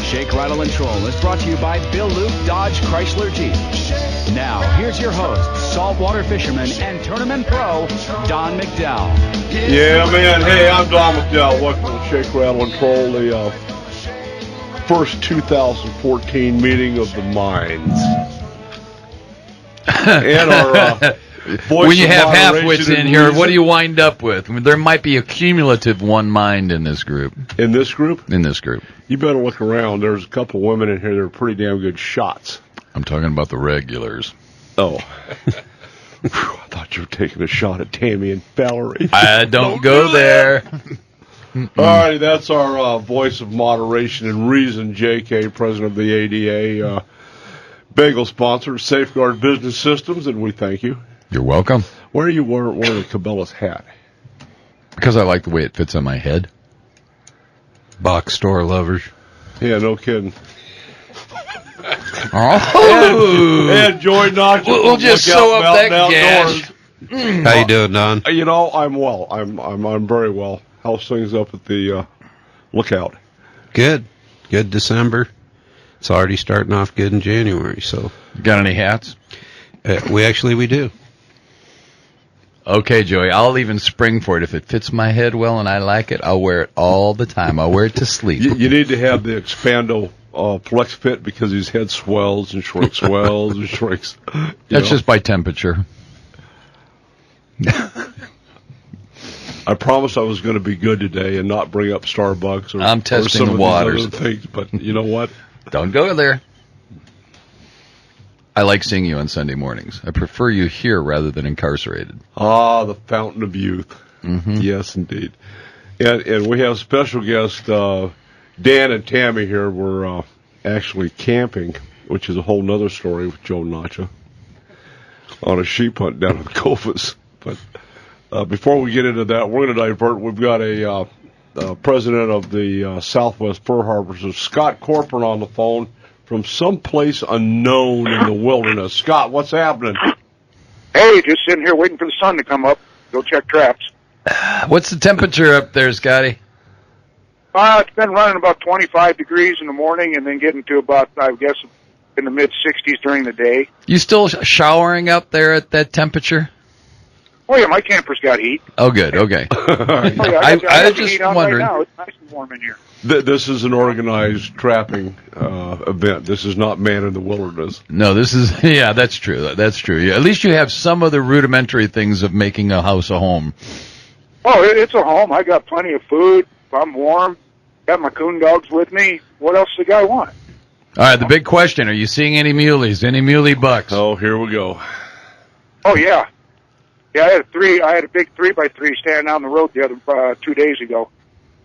Shake, Rattle, and Troll is brought to you by Bill Luke Dodge Chrysler Jeep. Now, here's your host, saltwater fisherman and tournament pro, Don McDowell. Yeah, man. Hey, I'm Don McDowell. Welcome to Shake, Rattle, and Troll, the first 2014 meeting of the minds. And our when you have half-wits in here, what do you wind up with? I mean, there might be a cumulative one mind in this group. In this group? In this group. You better look around. There's a couple women in here that are pretty damn good shots. I'm talking about the regulars. Oh. I thought you were taking a shot at Tammy and Valerie. I don't go there. All right, that's our voice of moderation and reason, J.K., president of the ADA. Bagel sponsor, Safeguard Business Systems, and we thank you. You're welcome. Why are you wearing Cabela's hat? Because I like the way it fits on my head. Box store lovers. Yeah, no kidding. Oh. And Joy Nacho. We'll just sew up that gash. How you doing, Don? You know, I'm well. I'm very well. How's things up at the Lookout? Good. Good December. It's already starting off good in January. So, got any hats? We do. Okay, Joey, I'll even spring for it. If it fits my head well and I like it, I'll wear it all the time. I'll wear it to sleep. You need to have the Expando Flex Fit because his head swells and shrinks, swells and shrinks. That's just by temperature. I promised I was going to be good today and not bring up Starbucks or, I'm testing or some the waters. of these other things, but you know what? Don't go there. I like seeing you on Sunday mornings. I prefer you here rather than incarcerated. Ah, the fountain of youth. Mm-hmm. Yes, indeed. And we have special guests, Dan and Tammy here. We're actually camping, which is a whole nother story with Joe Nacha, on a sheep hunt down in Cofus. But before we get into that, we're going to divert. We've got a president of the Southwest Fur Harbors, Scott Corcoran, on the phone from someplace unknown in the wilderness. Scott, what's happening? Hey, just sitting here waiting for the sun to come up. Go check traps. What's the temperature up there, Scotty? It's been running about 25 degrees in the morning and then getting to about, I guess, in the mid-60s during the day. You still showering up there at that temperature? Oh, yeah, my camper's got heat. Oh, good. Okay. Oh, yeah, I got just heat on wondering. right now. It's nice and warm in here. This is an organized trapping event. This is not man in the wilderness. No, this is, yeah, that's true. That's true. Yeah, at least you have some of the rudimentary things of making a house a home. Oh, it's a home. I got plenty of food. I'm warm. Got my coon dogs with me. What else does the guy want? All right, the big question, are you seeing any muleys, any muley bucks? Oh, here we go. Oh, yeah. Yeah, I had a big 3x3 standing on the road the other 2 days ago,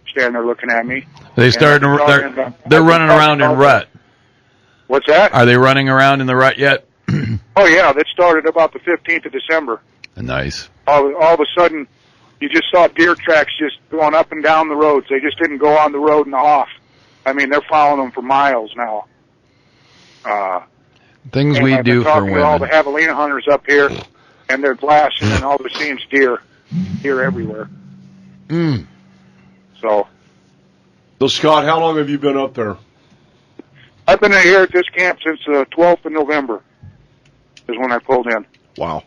standing there looking at me. They started. They're running around in rut. What's that? Are they running around in the rut yet? Oh yeah, that started about the 15th of December. Nice. All of a sudden, you just saw deer tracks just going up and down the roads. They just didn't go on the road and off. I mean, they're following them for miles now. Things we do for women. All the javelina hunters up here. And they're glassing, and all the scene's deer everywhere. So, Scott, how long have you been up there? I've been here at this camp since the 12th of November is when I pulled in. Wow.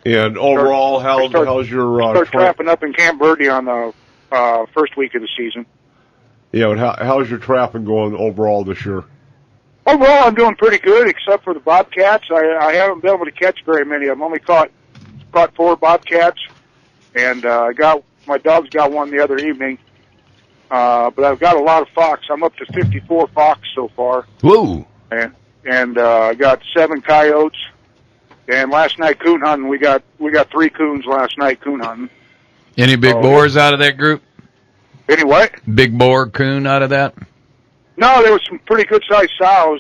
And overall, how's your start trapping up in Camp Verde on the first week of the season. Yeah, but how's your trapping going overall this year? Overall, I'm doing pretty good, except for the bobcats. I haven't been able to catch very many. I've only caught 4 bobcats, and my dogs got one the other evening. But I've got a lot of fox. I'm up to 54 fox so far. Whoa! And I got 7 coyotes. And last night coon hunting, we got 3 coons last night coon hunting. Any big boars out of that group? Any what? Big boar coon out of that? No, there was some pretty good-sized sows.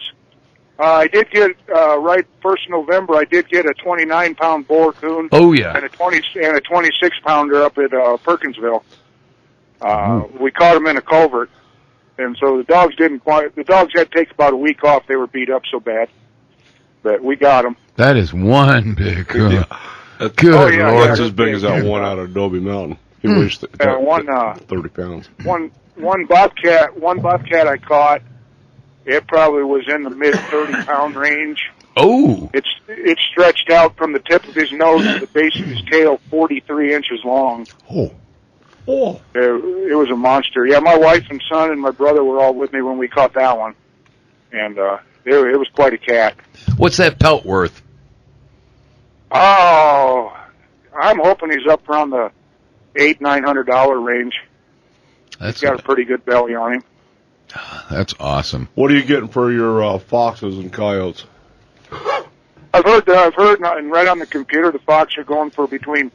I did get, right 1st November, I did get a 29-pound boar coon. Oh, yeah. And a 26-pounder up at Perkinsville. We caught them in a culvert. And so the dogs had to take about a week off. They were beat up so bad. But we got them. That is one big coon. Yeah. Good Lord. That's as big as that one out of Adobe Mountain. He weighs 30 pounds. One bobcat I caught It probably was in the mid 30-pound range. Oh. It's stretched out from the tip of his nose to the base of his tail, 43 inches long. Oh. It was a monster. Yeah, my wife and son and my brother were all with me when we caught that one, and it was quite a cat. What's that pelt worth? Oh, I'm hoping he's up around the $800-900 range. He's got a pretty good belly on him. That's awesome. What are you getting for your foxes and coyotes? I've heard, and right on the computer, the fox are going for between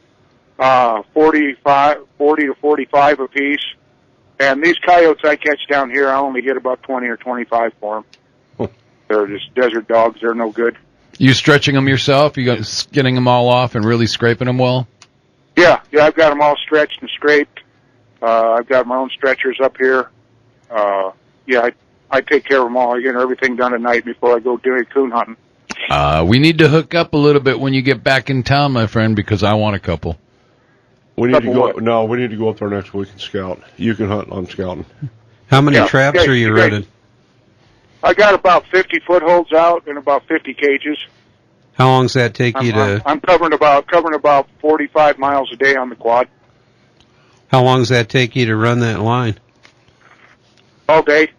40 to 45 a piece. And these coyotes I catch down here, I only get about 20 or 25 for them. They're just desert dogs. They're no good. You stretching them yourself? You got getting them all off and really scraping them well? Yeah, I've got them all stretched and scraped. I've got my own stretchers up here. I take care of them all. I get everything done at night before I go doing coon hunting. We need to hook up a little bit when you get back in town, my friend, because I want a couple. We need to go. No, we need to go up there next week and scout. You can hunt. I'm scouting. How many traps are you running? I got about 50 footholds out and about 50 cages. How long does that take you to? I'm covering about 45 miles a day on the quad. How long does that take you to run that line? All day,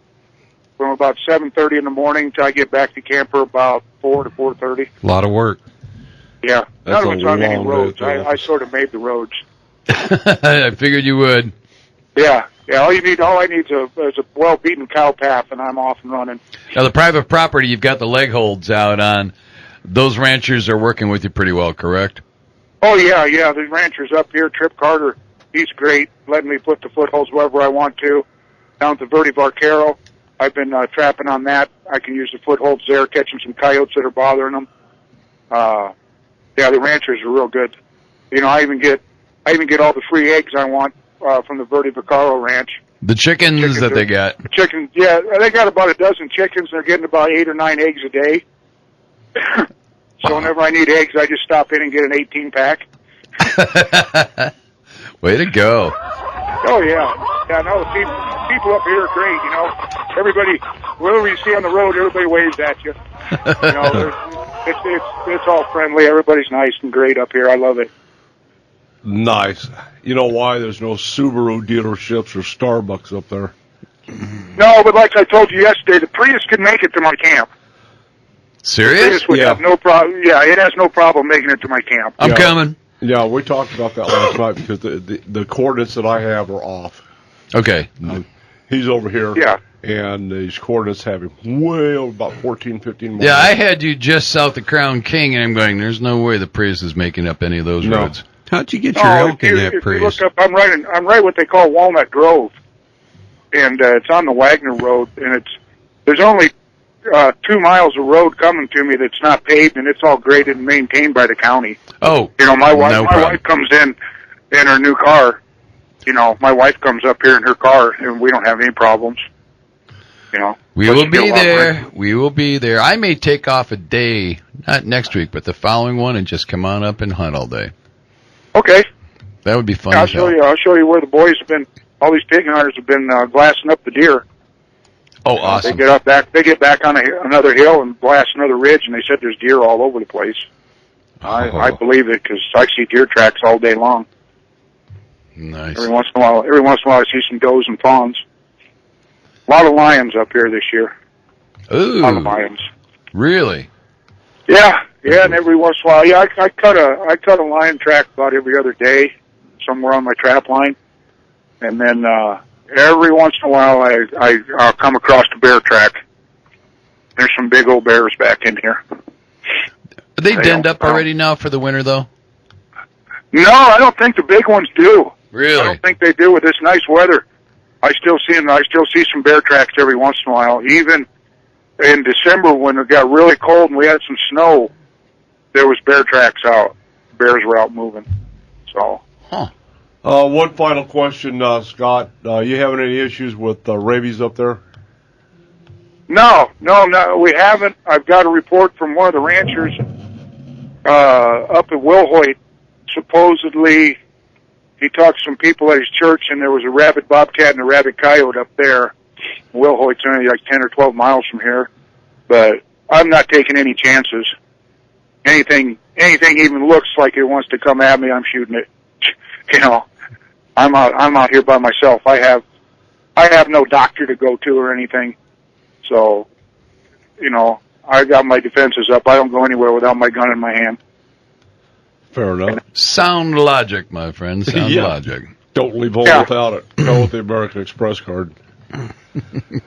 from about 7:30 in the morning till I get back to camper about 4 to 4:30. A lot of work. Yeah, That's none of it's on any roads. day, I sort of made the roads. I figured you would. Yeah. All I need is a well-beaten cow path, and I'm off and running. Now, the private property you've got the leg holds out on, those ranchers are working with you pretty well, correct? Oh, yeah. The ranchers up here, Trip Carter, he's great, letting me put the footholds wherever I want to. Down at the Verde Vaquero, I've been trapping on that. I can use the footholds there, catching some coyotes that are bothering them. The ranchers are real good. I even get all the free eggs I want from the Verde Vaquero ranch. The chickens that they got. Chickens, yeah, they got about a dozen chickens. They're getting about 8 or 9 eggs a day. So whenever I need eggs, I just stop in and get an 18-pack. Way to go. Oh, yeah. Yeah, no, the people up here are great, Everybody, wherever you see on the road, everybody waves at you. It's all friendly. Everybody's nice and great up here. I love it. Nice. You know why there's no Subaru dealerships or Starbucks up there? No, but like I told you yesterday, the Prius can make it to my camp. Serious? The Prius would have no problem. Yeah, it has no problem making it to my camp. I'm coming. Yeah, we talked about that last night because the coordinates that I have are off. Okay. He's over here. Yeah. And these coordinates have him way over about 14, 15 miles. Yeah, I had you just south of Crown King, and I'm going, there's no way the Prius is making up any of those roads. How'd you get your elk in that Prius? If you look up, I'm right what they call Walnut Grove, and it's on the Wagner Road, and there's only 2 miles of road coming to me that's not paved, and it's all graded and maintained by the county. Oh, my wife comes in her new car. My wife comes up here in her car, and we don't have any problems. We will be there. We will be there. I may take off a day, not next week, but the following one, and just come on up and hunt all day. Okay. That would be fun. I'll show you where the boys have been. All these pig hunters have been glassing up the deer. Oh, awesome! They get back on another hill and blast another ridge, and they said there's deer all over the place. I believe it because I see deer tracks all day long. Nice. Every once in a while, I see some does and fawns. A lot of lions up here this year. Ooh. A lot of lions. Really? Yeah, and every once in a while, I cut a lion track about every other day, somewhere on my trap line, and then every once in a while I'll come across the bear track. There's some big old bears back in here. Are they denned up already now for the winter, though? No, I don't think the big ones do. Really? I don't think they do with this nice weather. I still see some bear tracks every once in a while. Even in December when it got really cold and we had some snow, there was bear tracks out. Bears were out moving. So. Huh. One final question, Scott. You having any issues with rabies up there? No, we haven't. I've got a report from one of the ranchers up at Wilhoit. Supposedly, he talked to some people at his church, and there was a rabid bobcat and a rabid coyote up there. Wilhoit's only like 10 or 12 miles from here, but I'm not taking any chances. Anything even looks like it wants to come at me, I'm shooting it. You know, I'm out here by myself. I have no doctor to go to or anything. So, you know, I got my defenses up. I don't go anywhere without my gun in my hand. Fair enough. Sound logic, my friend. Sound logic. Don't leave home without it. Go with the American Express card.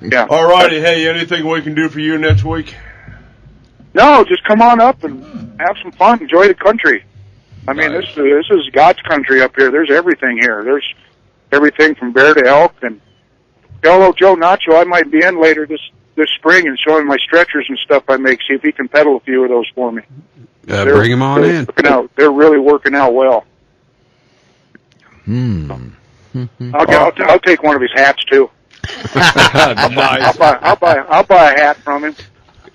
Yeah. All righty. Hey, anything we can do for you next week? No, just come on up and have some fun. Enjoy the country. I mean, this is God's country up here. There's everything here. There's everything from bear to elk. And hello, Joe Nacho, I might be in later this spring and showing my stretchers and stuff I make. See if he can pedal a few of those for me. Bring them on in. They're really working out well. I'll take one of his hats too. Nice. I'll buy a hat from him.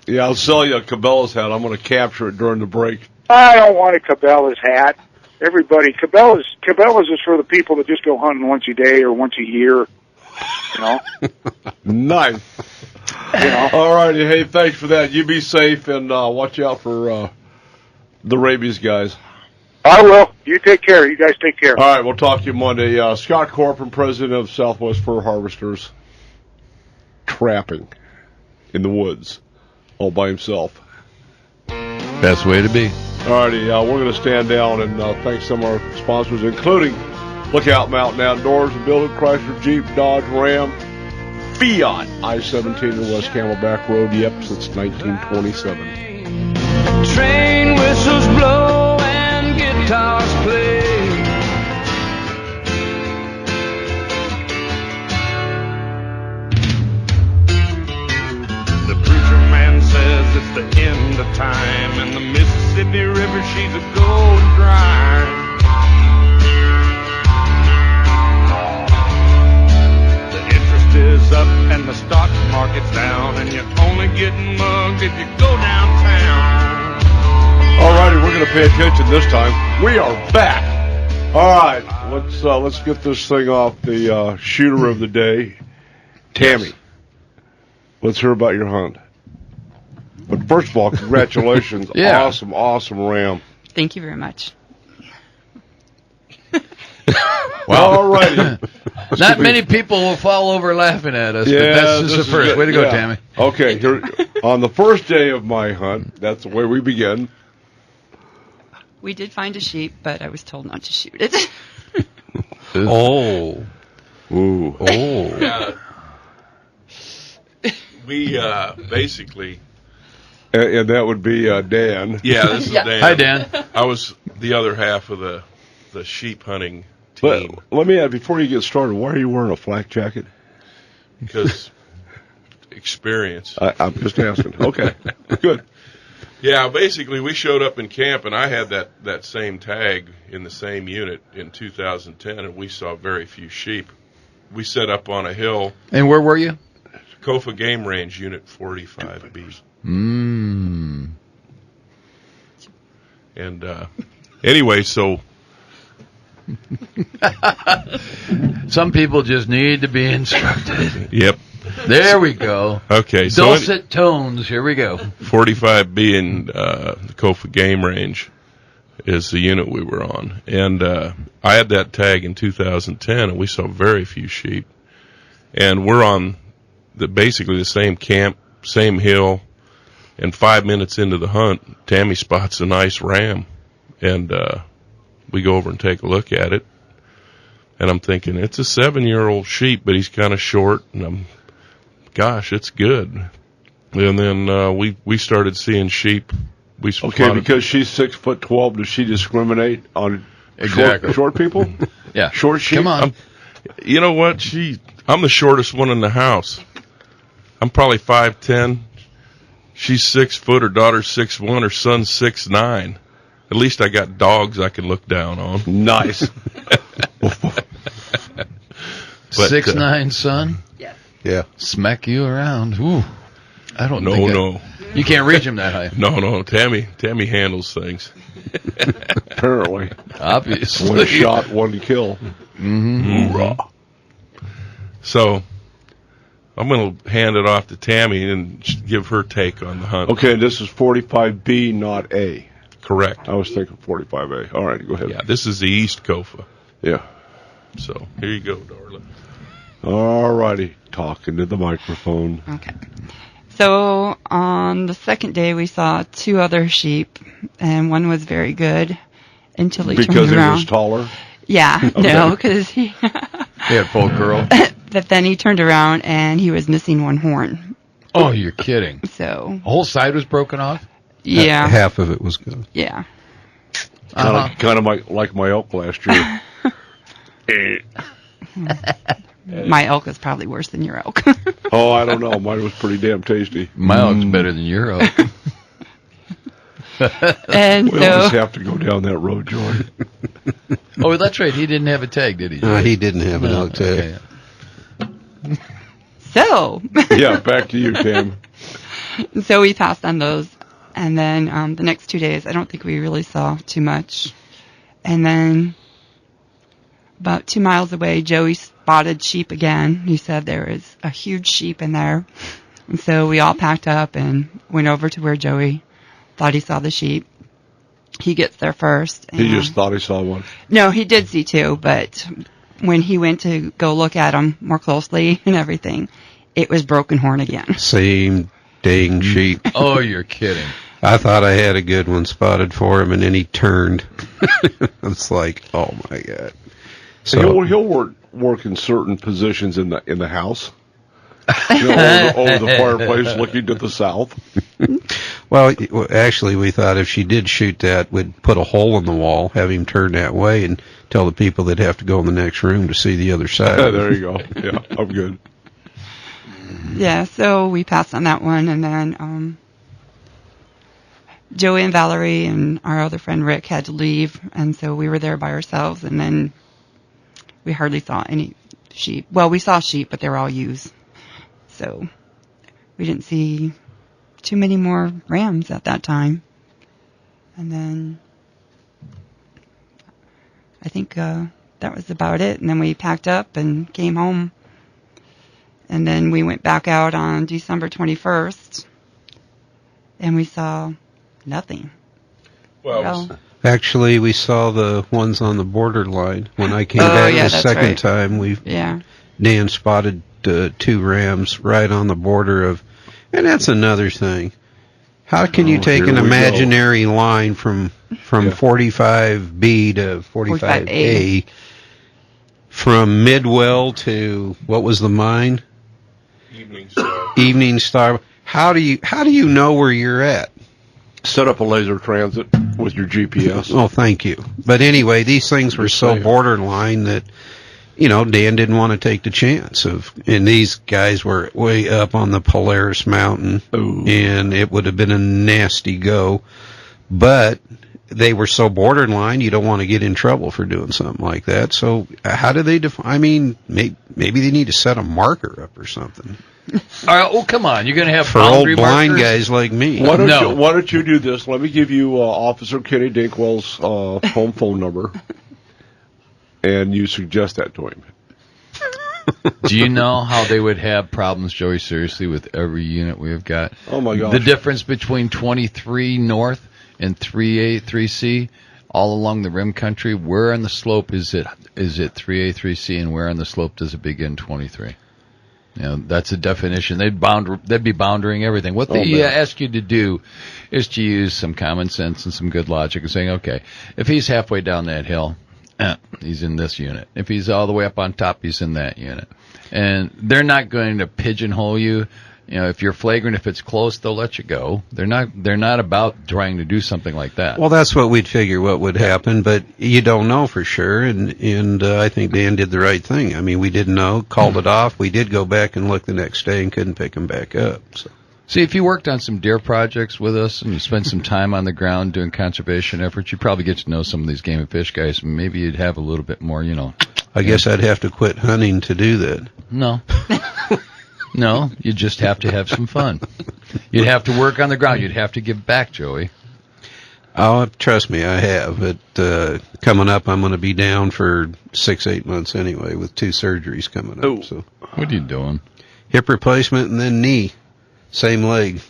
Yeah, I'll sell you a Cabela's hat. I'm going to capture it during the break. I don't want a Cabela's hat. Everybody, Cabela's is for the people that just go hunting once a day or once a year. You know. Nice. You know. All righty. Hey, thanks for that. You be safe and watch out for the rabies guys. I will. You take care. You guys take care. All right, we'll talk to you Monday. Scott Corcoran, president of Southwest Fur Harvesters, trapping in the woods all by himself. Best way to be. All righty, we're going to stand down and thank some of our sponsors, including Lookout Mountain Outdoors, Build It, Chrysler, Jeep, Dodge, Ram, Fiat, I-17 and West Camelback Road, yep, since 1927. Train whistles blow and guitars play. The preacher man says it's the end of time, and the Mississippi River, she's a going dry. The interest is up and the stock market's down, and you're only getting mugged if you go downtown. All righty, we're going to pay attention this time. We are back. All right, let's get this thing off. The shooter of the day, Tammy. Yes. Let's hear about your hunt. But first of all, congratulations. Yeah. Awesome ram. Thank you very much. Well, all righty. Not many people will fall over laughing at us, but that's just the first. Way to go, Tammy. Okay, here, on the first day of my hunt, that's the way we begin. We did find a sheep, but I was told not to shoot it. Oh. Ooh. Oh. Yeah. We basically... And that would be Dan. Yeah, this is Dan. Hi, Dan. I was the other half of the sheep hunting team. But let me add, before you get started, why are you wearing a flak jacket? Because experience. I'm just asking. Okay, good. Yeah, basically we showed up in camp, and I had that same tag in the same unit in 2010, and we saw very few sheep. We set up on a hill. And where were you? Kofa Game Range, Unit 45B. And anyway, so... Some people just need to be instructed. Yep. There we go. Okay. Dulcet tones. Here we go. 45B in the Kofa Game Range is the unit we were on. And I had that tag in 2010, and we saw very few sheep. And we're on basically the same camp, same hill, and 5 minutes into the hunt, Tammy spots a nice ram. And we go over and take a look at it. And I'm thinking, it's a 7-year-old sheep, but he's kind of short, and gosh, it's good. And then we started seeing sheep. Because she's 6'12", does she discriminate on short people? Yeah, short sheep. Come on. You know what? I'm the shortest one in the house. I'm probably 5'10". She's 6 foot. Her daughter's 6'1". Her son's 6'9". At least I got dogs I can look down on. Nice. 6'9", son. Yeah. Yeah. Smack you around. Ooh. I don't know. No. You can't reach him that high. No. Tammy handles things. Apparently. Obviously. One shot, one kill. Mm-hmm. Hoorah. So I'm going to hand it off to Tammy and give her take on the hunt. Okay, this is 45B, not A. Correct. I was thinking 45A. All right, go ahead. Yeah, this is the East Kofa. Yeah. So here you go, darling. All righty, talking to the microphone. Okay. So on the second day, we saw 2 other sheep, and one was very good until he turned around. Because he was taller? Yeah, Okay. no, because he had full curl. But then he turned around and he was missing one horn. Oh, you're kidding. So the whole side was broken off? Yeah. Half of it was gone. Yeah. Kind of like my elk last year. My elk is probably worse than your elk. Oh, I don't know. Mine was pretty damn tasty. My elk's better than your elk. And we'll just have to go down that road, Joy. Oh, that's right. He didn't have a tag, did he? He didn't have an elk tag. Okay. So. Yeah, back to you, Tam. So we passed on those. And then the next 2 days, I don't think we really saw too much. And then about 2 miles away, Joey spotted sheep again. He said there was a huge sheep in there. And so we all packed up and went over to where Joey thought he saw the sheep. He gets there first. He just thought he saw one. No, he did see 2, but when he went to go look at them more closely and everything, it was broken horn again. Same dang sheep. Oh, you're kidding. I thought I had a good one spotted for him, and then he turned. It's like, oh my God. So He'll work in certain positions in the house. Over the fireplace, looking to the south. Well, actually, we thought if she did shoot that, we'd put a hole in the wall, have him turn that way, and tell the people they'd have to go in the next room to see the other side. There you go. Yeah, I'm good. Yeah, so we passed on that one, and then Joey and Valerie and our other friend Rick had to leave, and so we were there by ourselves, and then we hardly saw any sheep. Well, we saw sheep, but they were all ewes. So we didn't see too many more rams at that time. And then I think that was about it. And then we packed up and came home. And then we went back out on December 21st, and we saw nothing. Well, actually, we saw the ones on the borderline. When I came back the second time, Dan spotted 2 rams right on the border of, and that's another thing. How can you take an imaginary line from 45B to 45A, from Midwell to, what was the mine? Evening Star. How do you know where you're at? Set up a laser transit with your GPS. Oh, thank you. But anyway, these things were so borderline that, Dan didn't want to take the chance of, and these guys were way up on the Polaris Mountain. Ooh. And it would have been a nasty go, but they were so borderline, you don't want to get in trouble for doing something like that. So how do they define? I mean, maybe they need to set a marker up or something. Oh, come on. You're going to have for old blind guys like me. Why don't you do this? Let me give you Officer Kenny Dinkwell's home phone number, and you suggest that to him. Do you know how they would have problems, Joey, seriously, with every unit we have got? Oh, my gosh. The difference between 23 North and 3A, 3C, all along the rim country, where on the slope is it 3A, 3C, and where on the slope does it begin 23? That's a definition. They'd be boundarying everything. What they ask you to do is to use some common sense and some good logic and saying, okay, if he's halfway down that hill, he's in this unit. If he's all the way up on top, he's in that unit. And they're not going to pigeonhole you. If you're flagrant, if it's close, they'll let you go. They're not about trying to do something like that. Well, that's what we'd figure what would happen, but you don't know for sure, and I think Dan did the right thing. I mean, we didn't know, called it off. We did go back and look the next day and couldn't pick them back up. So. See, if you worked on some deer projects with us and you spent some time on the ground doing conservation efforts, you'd probably get to know some of these game and fish guys, and maybe you'd have a little bit more, I guess I'd have to quit hunting to do that. No. No, you just have to have some fun. You'd have to work on the ground. You'd have to give back, Joey. Oh, trust me, I have. But coming up, I'm going to be down for 6-8 months anyway, with 2 surgeries coming up. Oh. So, what are you doing? hip replacement and then knee, same leg.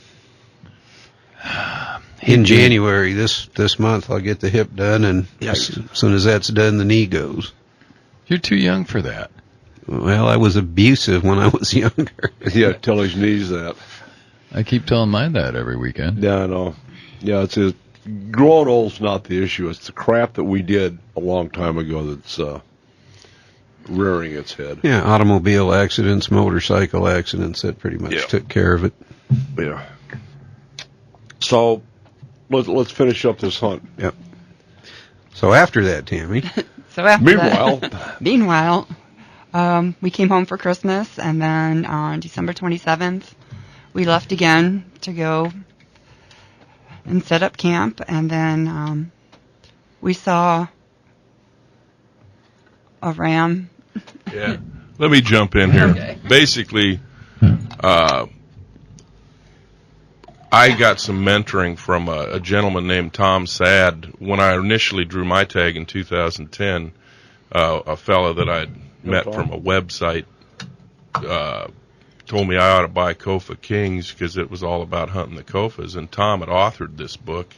In January this month, I'll get the hip done, and as soon as that's done, the knee goes. You're too young for that. Well, I was abusive when I was younger. Yeah, tell his knees that. I keep telling mine that every weekend. Yeah, I know. Yeah, growing old's not the issue. It's the crap that we did a long time ago that's rearing its head. Yeah, automobile accidents, motorcycle accidents, that pretty much took care of it. Yeah. So, let's finish up this hunt. Yep. So after that, Tammy. Meanwhile, we came home for Christmas, and then on December 27th, we left again to go and set up camp, and then we saw a ram. Yeah. Let me jump in here. Okay. Basically, I got some mentoring from a gentleman named Tom Sad. When I initially drew my tag in 2010, a fellow that I'd met from a website told me I ought to buy Kofa Kings because it was all about hunting the Kofas, and Tom had authored this book.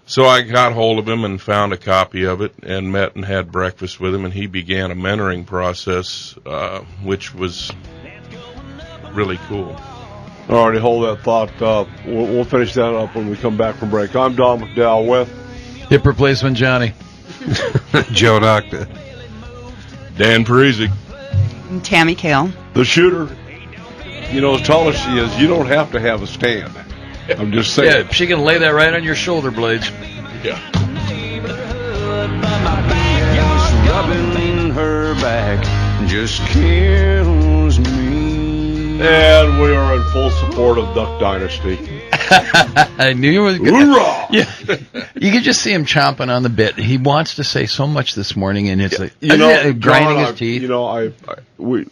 So I got hold of him and found a copy of it and met and had breakfast with him, and he began a mentoring process, which was really cool. All right, hold that thought. We'll finish that up when we come back from break. I'm Don McDowell with Hip Replacement Johnny. Joe Doctor. Dan Parisi. And Tammy Kale. The shooter. You know, as tall as she is, you don't have to have a stand. I'm just saying. Yeah, she can lay that right on your shoulder blades. Yeah. Rubbing her back just kills me. And we are in full support of Duck Dynasty. I knew you were going Hoorah! Yeah. You could just see him chomping on the bit. He wants to say so much this morning, and it's like, grinding his teeth. You know, we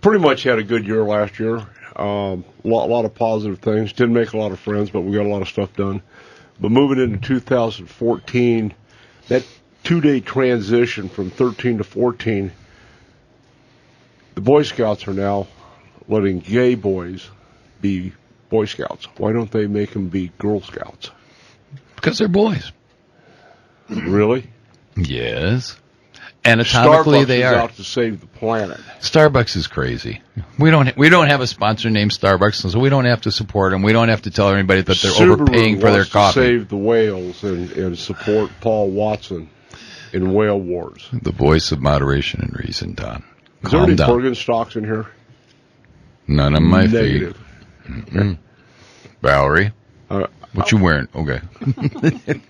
pretty much had a good year last year. A lot of positive things. Didn't make a lot of friends, but we got a lot of stuff done. But moving into 2014, that 2-day transition from 13 to 14, the Boy Scouts are now letting gay boys be Boy Scouts. Why don't they make them be Girl Scouts? Because they're boys. Really? Yes. Anatomically, Starbucks they is are out to save the planet. Starbucks is crazy. We don't have a sponsor named Starbucks, so we don't have to support them. We don't have to tell everybody that they're overpaying for their coffee. To save the whales and support Paul Watson in whale wars. The voice of moderation and reason, Don. Is there any Bergen stocks in here? None on my Negative. feet. Valerie, what you wearing? Okay.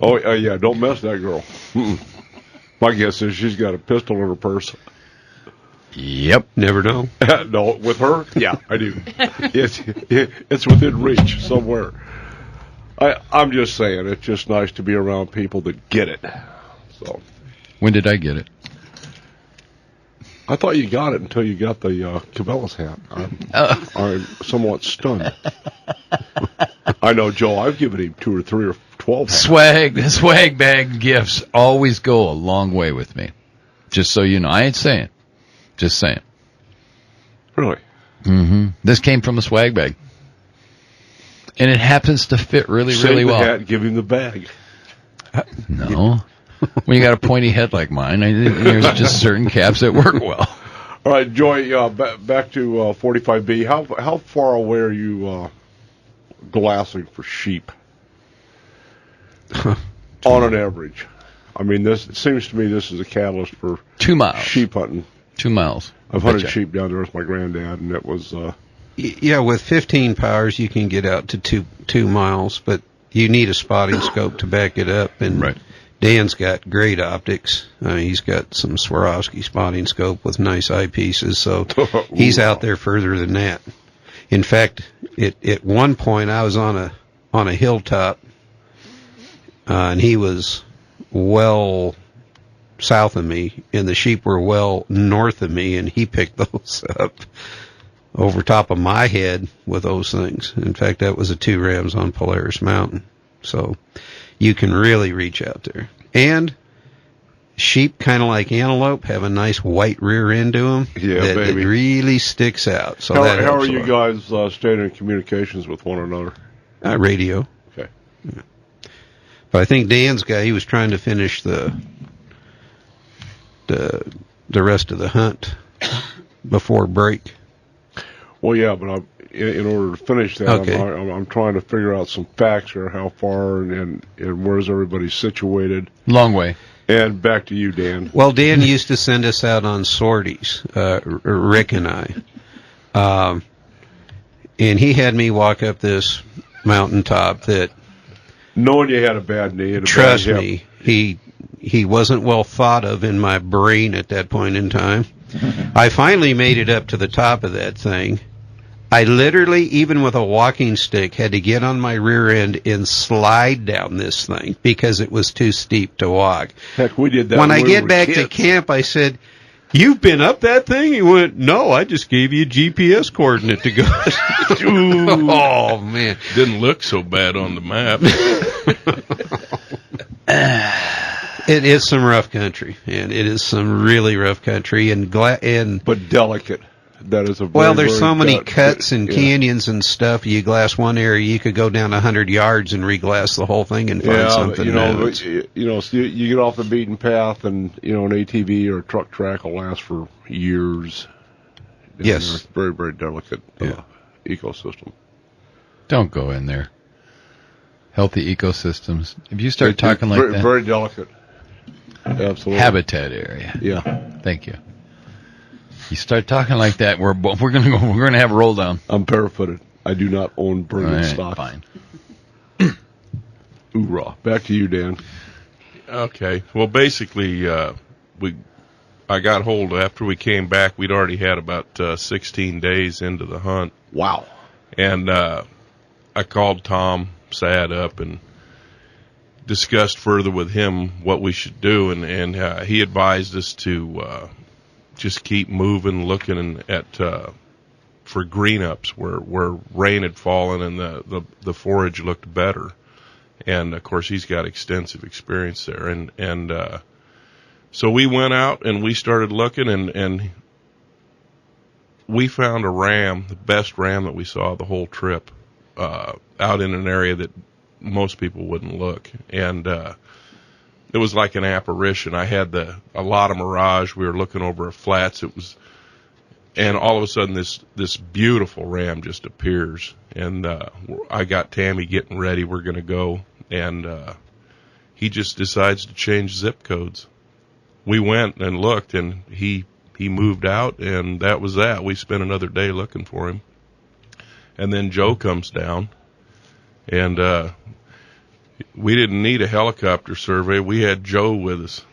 Oh yeah, don't mess that girl. My guess is she's got a pistol in her purse. Yep. Never know. No, with her? Yeah, I do. It's within reach somewhere. I'm just saying, it's just nice to be around people that get it. So. When did I get it? I thought you got it until you got the Cabela's hat. I'm somewhat stunned. I know, Joe, I've given him 2 or 3 or 12 hats. Swag bag gifts always go a long way with me. Just so you know. I ain't saying. Just saying. Really? Mm-hmm. This came from a swag bag. And it happens to fit really well. Hat, give him the bag. No. When you got a pointy head like mine, there's just certain caps that work well. All right, Joy, back to 45B. How far away are you glassing for sheep? On an average. I mean, it seems to me this is a catalyst for 2 miles. Sheep hunting. 2 miles. I've hunted sheep down there with my granddad, and it was... Yeah, with 15 powers, you can get out to 2 miles, but you need a spotting scope to back it up. And right. Dan's got great optics. He's got some Swarovski spotting scope with nice eyepieces, so he's out there further than that. In fact, at one point I was on a hilltop, and he was well south of me, and the sheep were well north of me, and he picked those up over top of my head with those things. In fact, that was 2 rams on Polaris Mountain. So you can really reach out there. And sheep, kind of like antelope, have a nice white rear end to them. Yeah, that baby. It really sticks out. So how are you guys staying in communications with one another? Radio. Okay. Yeah. But I think Dan's guy, he was trying to finish the rest of the hunt before break. Well, yeah, but in order to finish that, okay. I'm trying to figure out some facts here, how far and where's everybody situated. Long way. And back to you, Dan. Well, Dan used to send us out on sorties, Rick and I. And he had me walk up this mountaintop that... Knowing you had a bad knee and a trust bad me, he wasn't well thought of in my brain at that point in time. I finally made it up to the top of that thing. I literally, even with a walking stick, had to get on my rear end and slide down this thing because it was too steep to walk. Heck, we did that when I get back to camp, I said, "You've been up that thing?" He went, "No, I just gave you a GPS coordinate to go." Oh, man. Didn't look so bad on the map. It is some rough country, and it is some really rough country, but delicate. That is a very, there's so many cuts and canyons and stuff. You glass one area, you could go down 100 yards and reglass the whole thing and find something new. So you get off the beaten path, and an ATV or a truck track will last for years. Yes, it's very, very delicate ecosystem. Don't go in there. Healthy ecosystems. If you start talking like that, very delicate. Absolutely. Habitat area. Yeah. Thank you. You start talking like that, we're gonna have a roll down. I'm barefooted. I do not own Bergen stock. Fine. Hoorah! Back to you, Dan. Okay. Well, basically, I got hold after we came back. We'd already had about 16 days into the hunt. Wow! And I called Tom Sad up and discussed further with him what we should do, and he advised us to. Just keep moving, looking at for green ups where rain had fallen and the forage looked better. And of course he's got extensive experience there. And so we went out and we started looking and we found a ram, the best ram that we saw the whole trip, out in an area that most people wouldn't look. And it was like an apparition. I had a lot of mirage. We were looking over flats. And all of a sudden this beautiful ram just appears. And I got Tammy getting ready. We're going to go. And he just decides to change zip codes. We went and looked, and he moved out, and that was that. We spent another day looking for him. And then Joe comes down, and we didn't need a helicopter survey. We had Joe with us.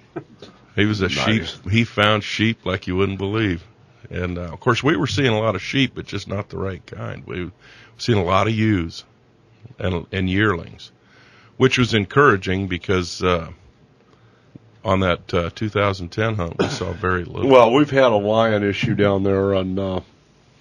He was sheep. He found sheep like you wouldn't believe. And, of course, we were seeing a lot of sheep, but just not the right kind. We were seeing a lot of ewes and yearlings, which was encouraging because on that 2010 hunt, we saw very little. Well, we've had a lion issue down there on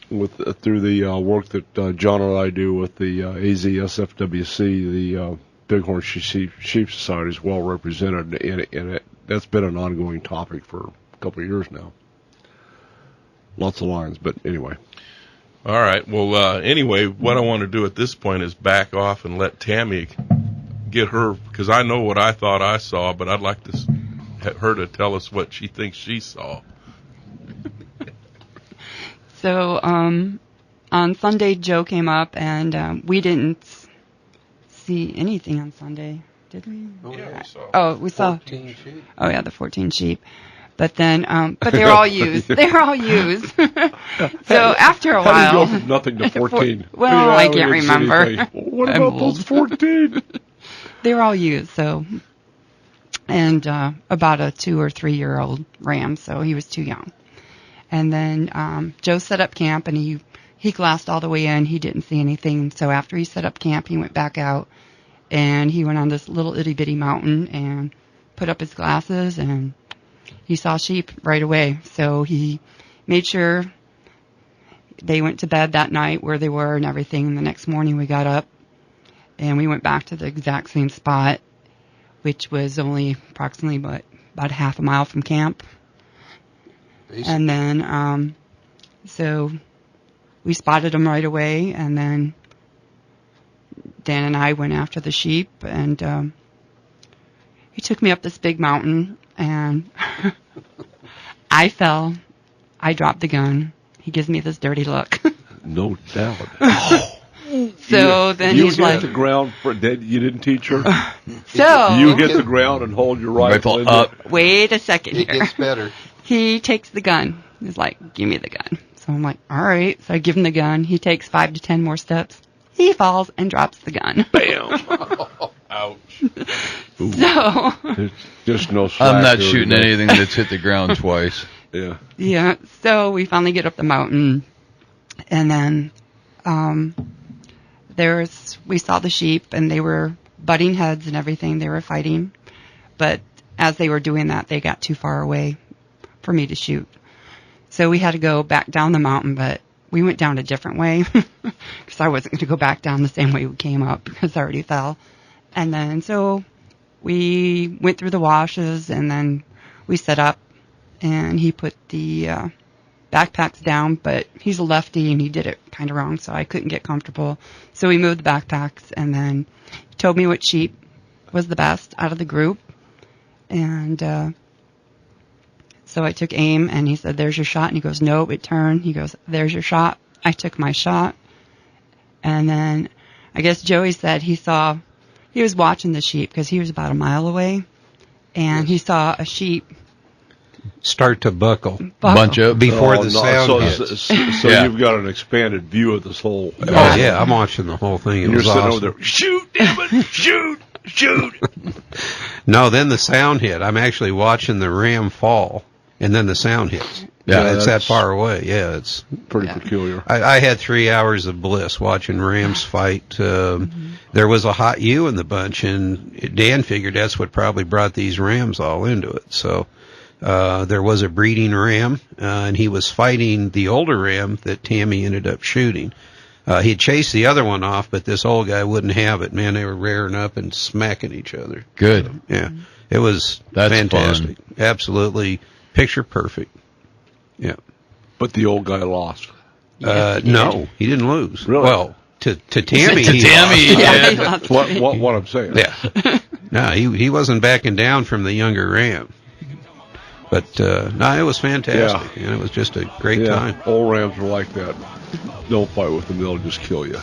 through the work that John and I do with the AZSFWC, the Bighorn Sheep Society is well represented in it. That's been an ongoing topic for a couple of years now. Lots of lions, but anyway. All right. Well, anyway, what I want to do at this point is back off and let Tammy get her, because I know what I thought I saw, but I'd like her to tell us what she thinks she saw. So on Sunday, Joe came up, and we didn't see anything on Sunday, did we? We saw 14 sheep. Oh, yeah, the 14 sheep. But then, but they were all used. They were all used. So after a while. How do you go from nothing to 14? Well, I can't remember. What about those 14? They were all used, so. And about a 2 or 3 year old ram, so he was too young. And then Joe set up camp, and he glassed all the way in. He didn't see anything. So after he set up camp, he went back out, and he went on this little itty-bitty mountain and put up his glasses, and he saw sheep right away. So he made sure they went to bed that night where they were and everything. And the next morning we got up, and we went back to the exact same spot, which was only approximately, about a half a mile from camp. Basically. And then, so we spotted them right away, and then Dan and I went after the sheep, and he took me up this big mountain, and I fell. I dropped the gun. He gives me this dirty look. No doubt. So then he's like, you hit the ground. You didn't teach her. So you hit the ground and hold your rifle up. Wait a second here. It gets better. He takes the gun. He's like, give me the gun. So I'm like, all right. So I give him the gun. He takes 5 to 10 more steps. He falls and drops the gun. Bam. Ouch. So there's just no slack. I'm not shooting anything that's hit the ground twice. Yeah. Yeah. So we finally get up the mountain, and then we saw the sheep, and they were butting heads and everything. They were fighting, but as they were doing that, they got too far away for me to shoot. So we had to go back down the mountain, but we went down a different way because I wasn't going to go back down the same way we came up because I already fell. And then so we went through the washes, and then we set up, and he put the backpacks down, but he's a lefty and he did it kind of wrong, so I couldn't get comfortable. So we moved the backpacks, and then he told me what sheep was the best out of the group. And so I took aim, and he said, there's your shot. And he goes, no, it turned. He goes, there's your shot. I took my shot. And then I guess Joey said he was watching the sheep because he was about a mile away, and he saw a sheep start to buckle. Bunch up before the sound hits. So you've got an expanded view of this whole. Oh yeah, I'm watching the whole thing. You're sitting over there. Shoot, damn it! Shoot! No, then the sound hit. I'm actually watching the ram fall, and then the sound hits. Yeah, it's that far away. Yeah, it's pretty peculiar. I had 3 hours of bliss watching rams fight. There was a hot ewe in the bunch, and Dan figured that's what probably brought these rams all into it. So there was a breeding ram, and he was fighting the older ram that Tammy ended up shooting. He chased the other one off, but this old guy wouldn't have it. Man, they were rearing up and smacking each other. Good. So, yeah, it was fantastic. Fun. Absolutely picture perfect. Yeah. But the old guy lost. No, he didn't lose. Really? Well, to Tammy. To Tammy, That's what I'm saying. Yeah. No, he wasn't backing down from the younger ram. But no, it was fantastic. Yeah. And it was just a great time. Old rams are like that. Don't fight with them; they'll just kill you.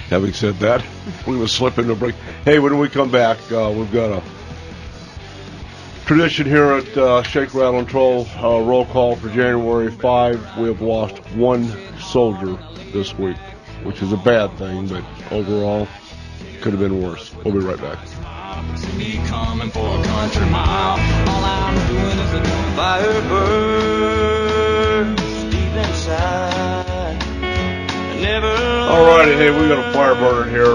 Having said that, we will slip into a break. Hey, when we come back, we've got a tradition here at Shake, Rattle, and Troll. Roll call for January 5. We have lost one soldier this week, which is a bad thing, but overall, could have been worse. We'll be right back. Me coming for a country mile. All I'm doing is a fire burns deep inside. All righty, hey, we got a fire burner here.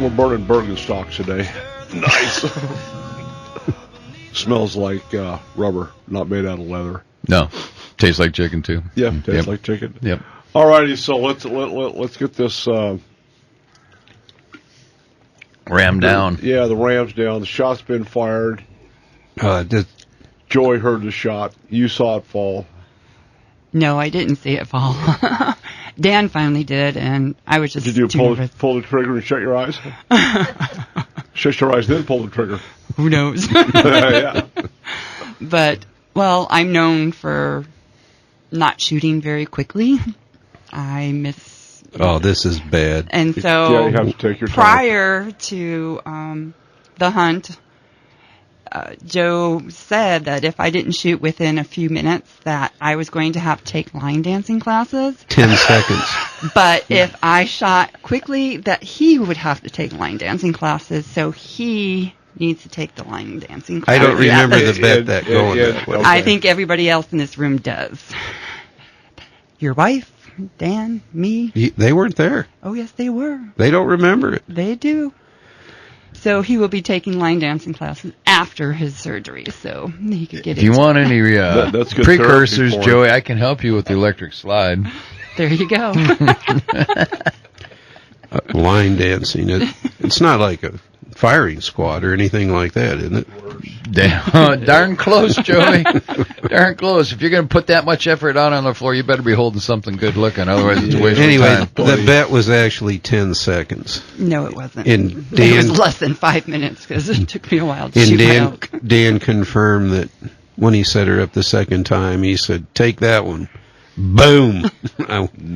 We're burning Bergenstocks today. Nice. Smells like rubber, not made out of leather. No, tastes like chicken too. Yeah, tastes like chicken. Yep. All righty, so let's get this ram down. Yeah, the ram's down. The shot's been fired. Joey heard the shot. You saw it fall. No, I didn't see it fall. Dan finally did, and I was just. Did you pull the trigger and shut your eyes? Shut your eyes, then pull the trigger. Who knows? Yeah. But, well, I'm known for not shooting very quickly. I miss. Oh, this is bad. And so, you have to take your time. Prior to the hunt, Joe said that if I didn't shoot within a few minutes, that I was going to have to take line dancing classes. 10 seconds. But if I shot quickly, that he would have to take line dancing classes. So he needs to take the line dancing classes. I don't remember the bet that going that way. I think everybody else in this room does. Your wife, Dan, me. They weren't there. Oh, yes, they were. They don't remember it. They do. So he will be taking line dancing classes after his surgery, so he could get it. If you want any that's good precursors, Joey, I can help you with the electric slide. There you go. Line dancing. It's not like a firing squad or anything like that, isn't it? Darn close, Joey. Darn close. If you're going to put that much effort out on the floor, you better be holding something good looking. Otherwise, it's a waste of time. The bet was actually 10 seconds. No, it wasn't. And it was less than 5 minutes because it took me a while to shoot my elk. Dan confirmed that when he set her up the second time, he said, "Take that one." Boom.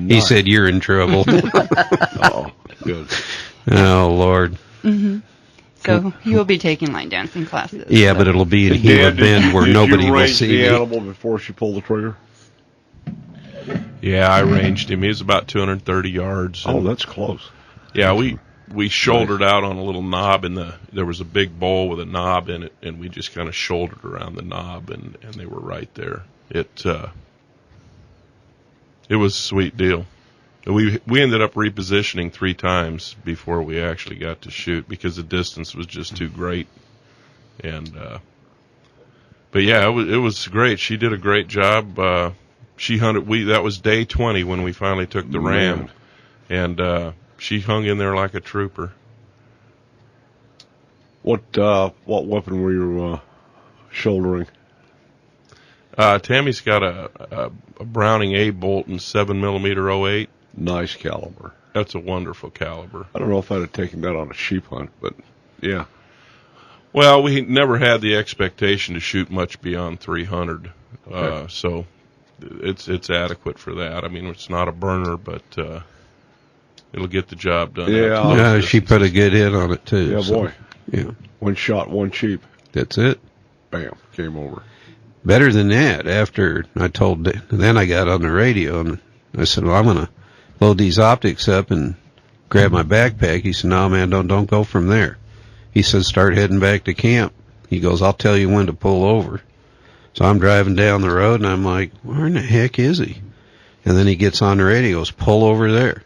He said, "You're in trouble." Oh, good. Oh, Lord. Mm-hmm. So he will be taking line dancing classes. Yeah, but it'll be in Gila Bend where nobody will see the animal before she pulled the trigger? Yeah, I ranged him. He was about 230 yards. Oh, that's close. Yeah, we shouldered out on a little knob, and there was a big bowl with a knob in it, and we just kind of shouldered around the knob, and they were right there. It was a sweet deal. We ended up repositioning 3 times before we actually got to shoot because the distance was just too great. And but yeah, it was great. She did a great job. She hunted. That was day 20 when we finally took the ram, and she hung in there like a trooper. What weapon were you shouldering? Tammy's got a Browning A bolt and 7mm 08. Nice caliber. That's a wonderful caliber. I don't know if I'd have taken that on a sheep hunt, but yeah. Well, we never had the expectation to shoot much beyond 300, okay. So it's adequate for that. I mean, it's not a burner, but it'll get the job done. Yeah, she put a good hit on it too. Yeah, so, boy. Yeah, one shot, one sheep. That's it. Bam, game over. Better than that. After I told, then I got on the radio and I said, "Well, I'm gonna load these optics up and grab my backpack." He said, "No, man, don't go from there." He said, "Start heading back to camp." He goes, "I'll tell you when to pull over." So I'm driving down the road and I'm like, "Where in the heck is he?" And then he gets on the radio, goes, "Pull over there.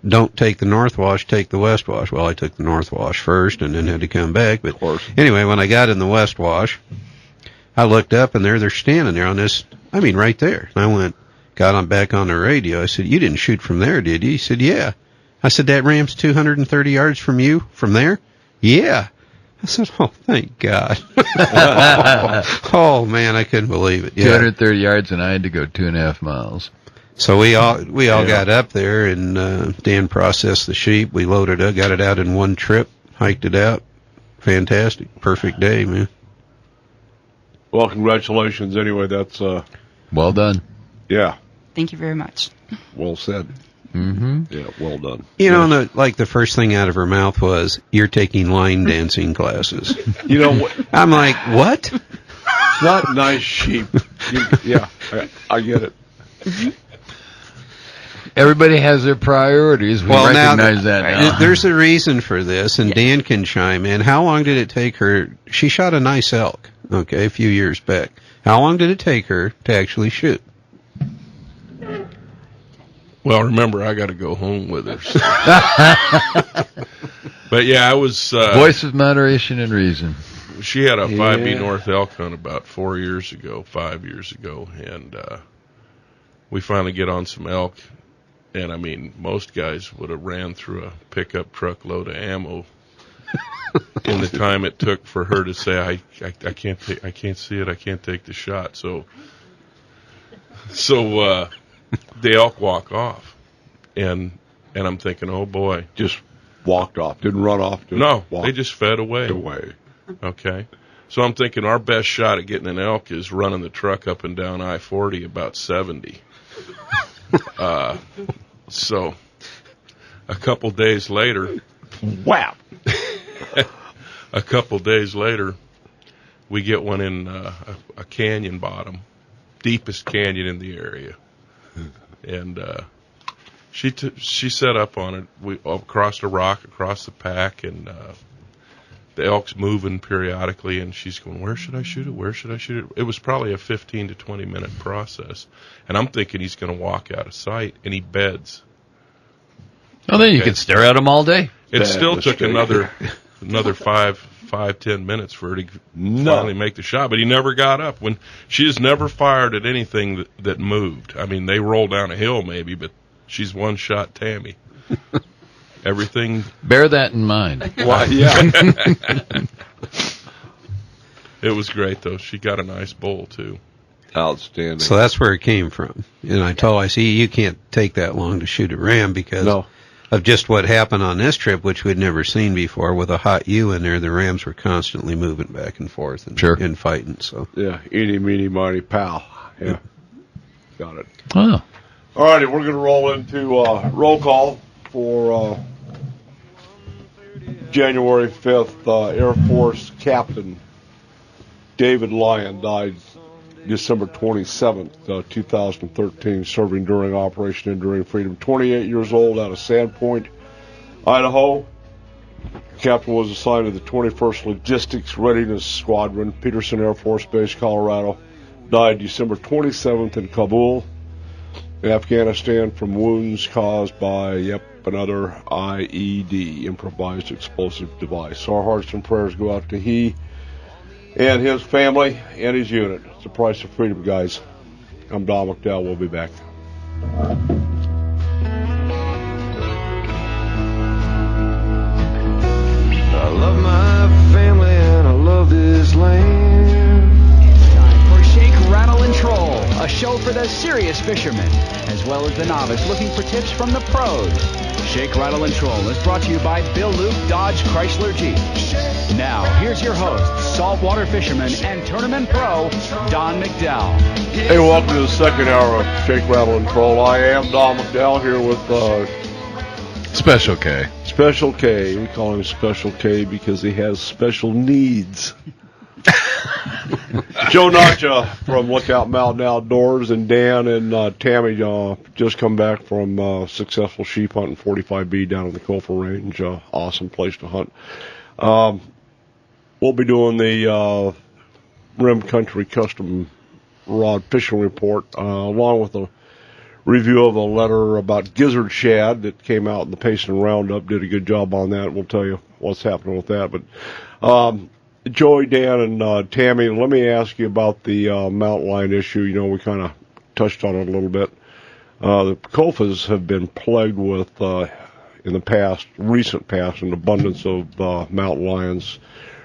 Don't take the North Wash, take the West Wash." Well, I took the North Wash first and then had to come back. But anyway, when I got in the West Wash, I looked up and they're standing there on this, I mean, right there. And I got on back on the radio. I said, "You didn't shoot from there, did you?" He said, "Yeah." I said, "That ram's 230 yards from you, from there?" "Yeah." I said, "Oh, thank God." Oh, man, I couldn't believe it. Yeah. 230 yards, and I had to go 2.5 miles. So we all got up there, and Dan processed the sheep. We loaded it, got it out in one trip, hiked it out. Fantastic. Perfect day, man. Well, congratulations. Anyway, that's well done. Yeah. Thank you very much. Well said. Mm-hmm. Yeah, well done. You know, the first thing out of her mouth was, "You're taking line dancing classes." You know what? I'm like, what? Not nice sheep. Yeah, I get it. Everybody has their priorities. We recognize that now. There's a reason for this, and Dan can chime in. How long did it take her? She shot a nice elk, okay, a few years back. How long did it take her to actually shoot? Well, remember, I got to go home with her. So. But yeah, I was... voice of moderation and reason. She had a 5B North elk hunt about 5 years ago, and we finally get on some elk. And, I mean, most guys would have ran through a pickup truck load of ammo in the time it took for her to say, I can't see it, I can't take the shot. So the elk walk off, and I'm thinking, oh boy, just walked off, didn't run off. They just fed away. Okay, so I'm thinking our best shot at getting an elk is running the truck up and down I-40 about 70. So a couple days later, wow. A couple days later, we get one in a canyon bottom, deepest canyon in the area. And she set up on it. We crossed a rock across the pack, and the elk's moving periodically, and she's going, "Where should I shoot it? Where should I shoot it?" It was probably a 15 to 20 minute process, and I'm thinking he's going to walk out of sight, and he beds. Well, then you could stare at him all day. It still took another 5-10 minutes for her to finally make the shot, but he never got up. When she has never fired at anything that moved. I mean, they roll down a hill maybe, but she's one-shot Tammy. everything. Bear that in mind. Well, yeah. It was great, though. She got a nice bowl, too. Outstanding. So that's where it came from. And I told her, you can't take that long to shoot a ram because of just what happened on this trip, which we'd never seen before. With a hot U in there, the rams were constantly moving back and forth and fighting. So yeah, eeny, meeny, miny, pow. Yeah. Got it. Oh. All righty, we're going to roll into roll call for January 5th. Air Force Captain David Lyon died December 27th, 2013, serving during Operation Enduring Freedom. 28 years old, out of Sandpoint, Idaho. Captain was assigned to the 21st Logistics Readiness Squadron, Peterson Air Force Base, Colorado. Died December 27th in Kabul, Afghanistan, from wounds caused by, another IED, improvised explosive device. Our hearts and prayers go out to he and his family and his unit. It's the price of freedom, guys. I'm Don McDowell. We'll be back. I love my family and I love this land. It's time for Shake, Rattle, and Troll, a show for the serious fishermen, as well as the novice looking for tips from the pros. Shake, Rattle, and Troll is brought to you by Bill Luke Dodge Chrysler Jeep. Now, here's your host, saltwater fisherman and tournament pro, Don McDowell. Hey, welcome to the second hour of Shake, Rattle, and Troll. I am Don McDowell here with Special K. Special K. We call him Special K because he has special needs. Joe Nacha from Lookout Mountain Outdoors, and Dan and Tammy just come back from successful sheep hunting 45B down in the Gopher Range. Awesome place to hunt. We'll be doing the Rim Country Custom Rod Fishing Report, along with a review of a letter about gizzard shad that came out in the Payson Roundup. Did a good job on that. We'll tell you what's happening with that. But Joey, Dan, and Tammy, let me ask you about the mountain lion issue. You know, we kind of touched on it a little bit. The Kofas have been plagued with, in the recent past, an abundance of mountain lions,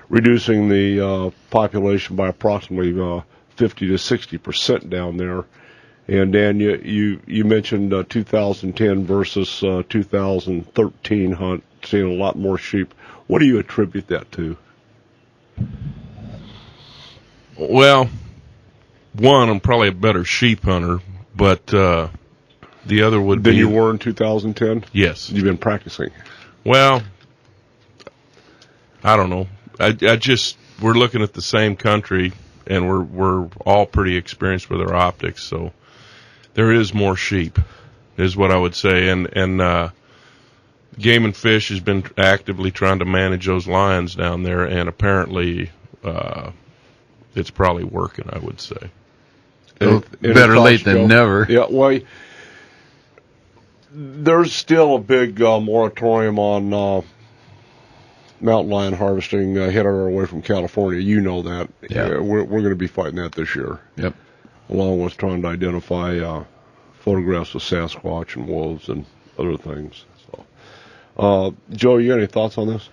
reducing the population by approximately 50 to 60% down there. And Dan, you mentioned 2010 versus 2013 hunt, seeing a lot more sheep. What do you attribute that to? Well, one, I'm probably a better sheep hunter, but the other would be... Than you were in 2010? Yes. You've been practicing? Well, I don't know. We're looking at the same country, and we're all pretty experienced with our optics, so there is more sheep, is what I would say. And Game and Fish has been actively trying to manage those lions down there, and apparently it's probably working, I would say. Better late than never. Yeah, well, there's still a big moratorium on mountain lion harvesting headed our way from California. You know that. Yeah. We're going to be fighting that this year. Yep. Along with trying to identify photographs of Sasquatch and wolves and other things. So, Joe, you got any thoughts on this?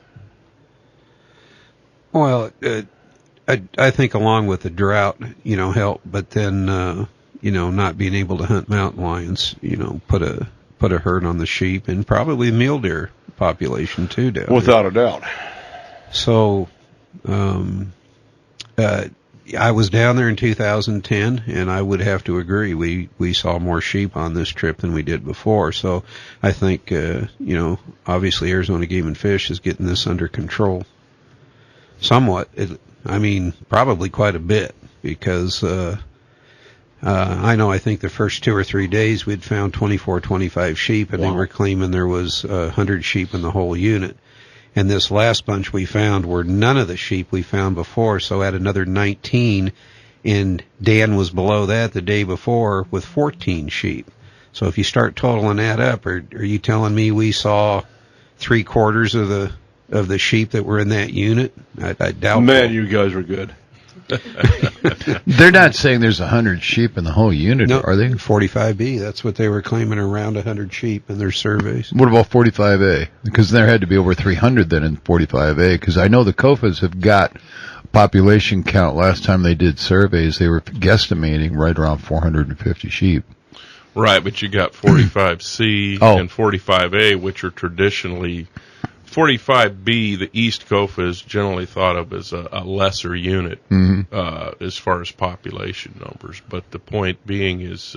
Well, I think along with the drought, help, but then, not being able to hunt mountain lions, put a hurt on the sheep and probably mule deer population too down Without a doubt. So, I was down there in 2010, and I would have to agree. We saw more sheep on this trip than we did before. So I think, obviously Arizona Game and Fish is getting this under control. Somewhat. Probably quite a bit, because I think the first 2 or 3 days we'd found 24, 25 sheep, and They were claiming there was 100 sheep in the whole unit. And this last bunch we found were none of the sheep we found before, so at another 19, and Dan was below that the day before with 14 sheep. So if you start totaling that up, are you telling me we saw 3/4 of the sheep that were in that unit? I doubt. Man, you guys are good. They're not saying there's 100 sheep in the whole unit, no, are they? 45B, that's what they were claiming, around 100 sheep in their surveys. What about 45A? Because there had to be over 300 then in 45A, because I know the COFAs have got population count. Last time they did surveys, they were guesstimating right around 450 sheep. Right, but you got 45C and 45A, which are traditionally 45B. The East COFA is generally thought of as a lesser unit as far as population numbers. But the point being is,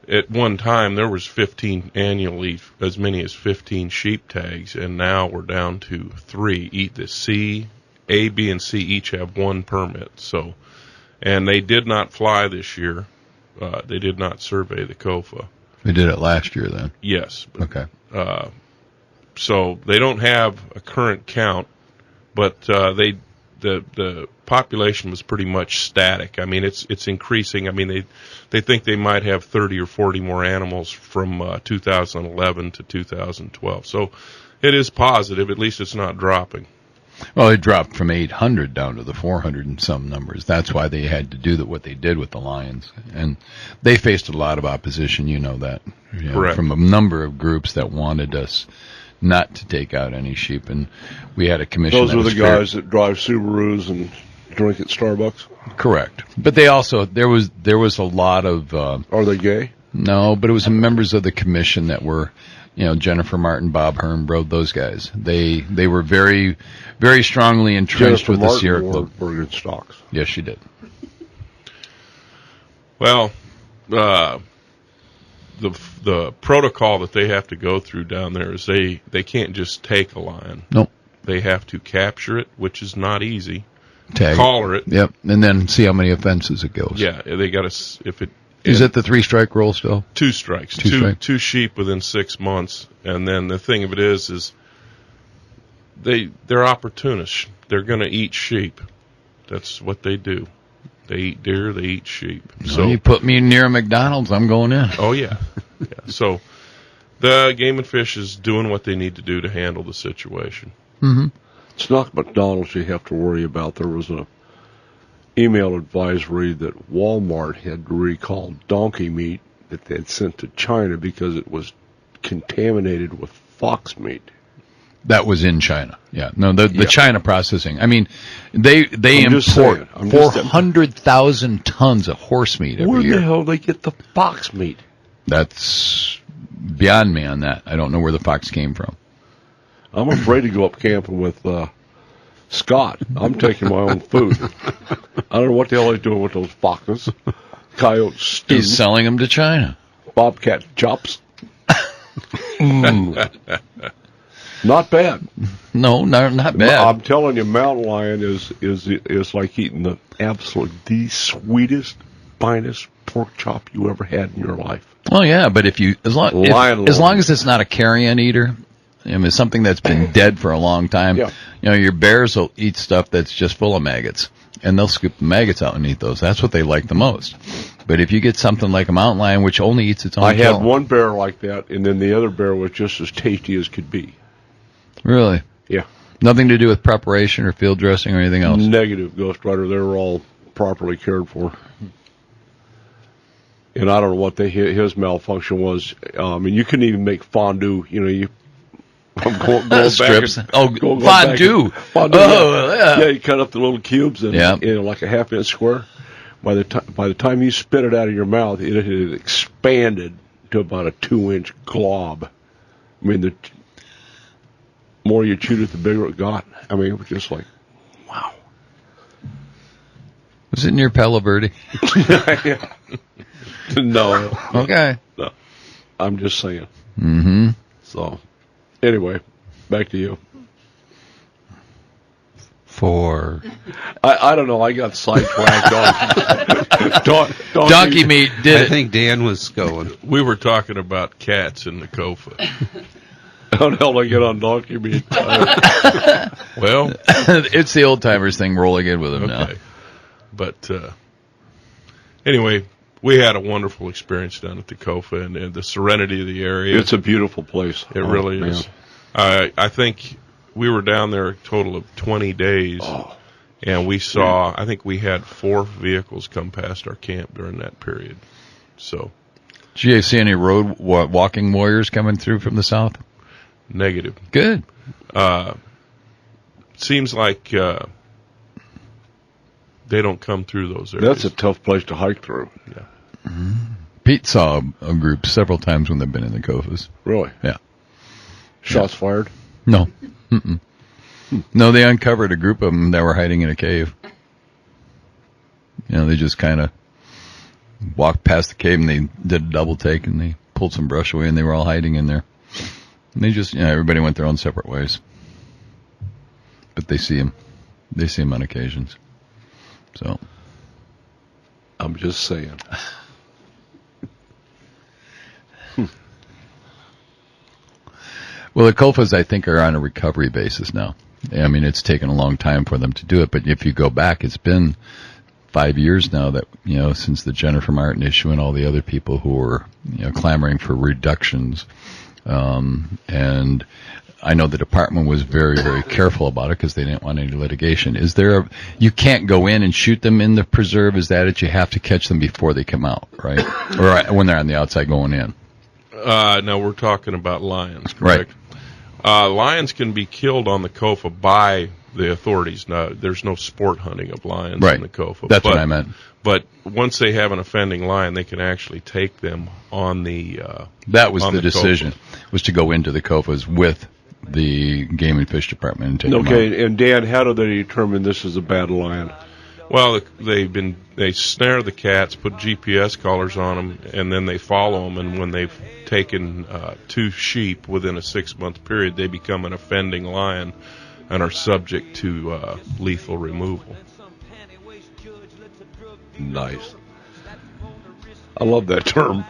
at one time there was 15 annually, as many as 15 sheep tags, and now we're down to 3. The C, A, B, and C each have 1 permit. So, and they did not fly this year. They did not survey the COFA. They did it last year then? Yes. Okay. So they don't have a current count, but the population was pretty much static. I mean, it's increasing. I mean, they think they might have 30 or 40 more animals from 2011 to 2012. So it is positive. At least it's not dropping. Well, it dropped from 800 down to the 400 and some numbers. That's why they had to do what they did with the lions. And they faced a lot of opposition, you know that. Correct. From a number of groups that wanted us not to take out any sheep. And we had a commission. Those are the guys that drive Subarus and drink at Starbucks? Correct. But they also, there was a lot of... Are they gay? No, but it was members of the commission that were... Jennifer Martin, Bob Hermbroad, those guys. They were very, very strongly entrenched Jennifer with Martin the Sierra Club. Were good stocks. Yes, she did. Well, the protocol that they have to go through down there is they can't just take a lion. Nope. They have to capture it, which is not easy. Tag collar it. Yep, and then see how many offenses it goes. Yeah, they got to if it. Is it the 3-strike rule still? 2 strikes. Two sheep within 6 months. And then the thing of it is they're opportunists. They're going to eat sheep. That's what they do. They eat deer, they eat sheep. So you put me near a McDonald's, I'm going in. Oh, yeah. So the Game and Fish is doing what they need to do to handle the situation. Mm-hmm. It's not McDonald's you have to worry about. There was a email advisory that Walmart had recalled donkey meat that they had sent to China because it was contaminated with fox meat. That was in China. Yeah. No, the China processing. I mean, they import 400,000 tons of horse meat every year. Where the hell do they get the fox meat? That's beyond me on that. I don't know where the fox came from. I'm afraid to go up camping with Scott. I'm taking my own food. I don't know what the hell he's doing with those foxes. Coyote stew. He's selling them to China. Bobcat chops. Not bad. No, not bad. I'm telling you, mountain lion is like eating the sweetest, finest pork chop you ever had in your life. Well, yeah, but as long as it's not a carrion eater, I mean, something that's been dead for a long time. Yeah. Your bears will eat stuff that's just full of maggots, and they'll scoop the maggots out and eat those. That's what they like the most. But if you get something like a mountain lion, which only eats its own I kill. had one bear like that, and then the other bear was just as tasty as could be. Really? Yeah. Nothing to do with preparation or field dressing or anything else? Negative, Ghost Rider. They were all properly cared for. And I don't know what his malfunction was. I mean, you couldn't even make fondue. I'm going strips. Back Fondue. Fondue. Oh, yeah. You cut up the little cubes and like a half-inch square. By the time you spit it out of your mouth, it had expanded to about a 2-inch glob. I mean, the more you chewed it, the bigger it got. I mean, it was just like, wow. Was it near Palo Verde? Yeah. No. Okay. No. I'm just saying. Mm-hmm. So, anyway, back to you. I don't know. I got sidetracked on donkey meat. I think Dan was going. We were talking about cats in the COFA. How the hell did I get on donkey meat? Well, it's the old timers thing rolling in with them now. But anyway, we had a wonderful experience down at the COFA and the serenity of the area. It's a beautiful place. It really is. I think we were down there a total of 20 days, And we saw, I think we had 4 vehicles come past our camp during that period. So, did you see any road walking warriors coming through from the south? Negative. Good. Seems like they don't come through those areas. That's a tough place to hike through. Yeah. Mm-hmm. Pete saw a group several times when they've been in the Kofas. Really? Yeah. Shots fired? No. Mm-mm. No, they uncovered a group of them that were hiding in a cave. They just kind of walked past the cave and they did a double take and they pulled some brush away and they were all hiding in there. And they just, everybody went their own separate ways. But they see him. They see him on occasions. So. I'm just saying. Well, the Kofas, I think, are on a recovery basis now. I mean, it's taken a long time for them to do it, but if you go back, it's been 5 years now that, since the Jennifer Martin issue and all the other people who were, clamoring for reductions. And I know the department was very, very careful about it because they didn't want any litigation. You can't go in and shoot them in the preserve, is that it? You have to catch them before they come out, right? Or when they're on the outside going in. No, we're talking about lions, correct? Right. Lions can be killed on the Kofa by the authorities. Now, there's no sport hunting of lions in the Kofa. That's what I meant. But once they have an offending lion, they can actually take them on the that was the decision, was to go into the Kofas with the Game and Fish Department and take them out. And Dan, how do they determine this is a bad lion? Well, they snare the cats, put GPS collars on them, and then they follow them. And when they've taken 2 sheep within a 6-month period, they become an offending lion and are subject to lethal removal. Nice. I love that term.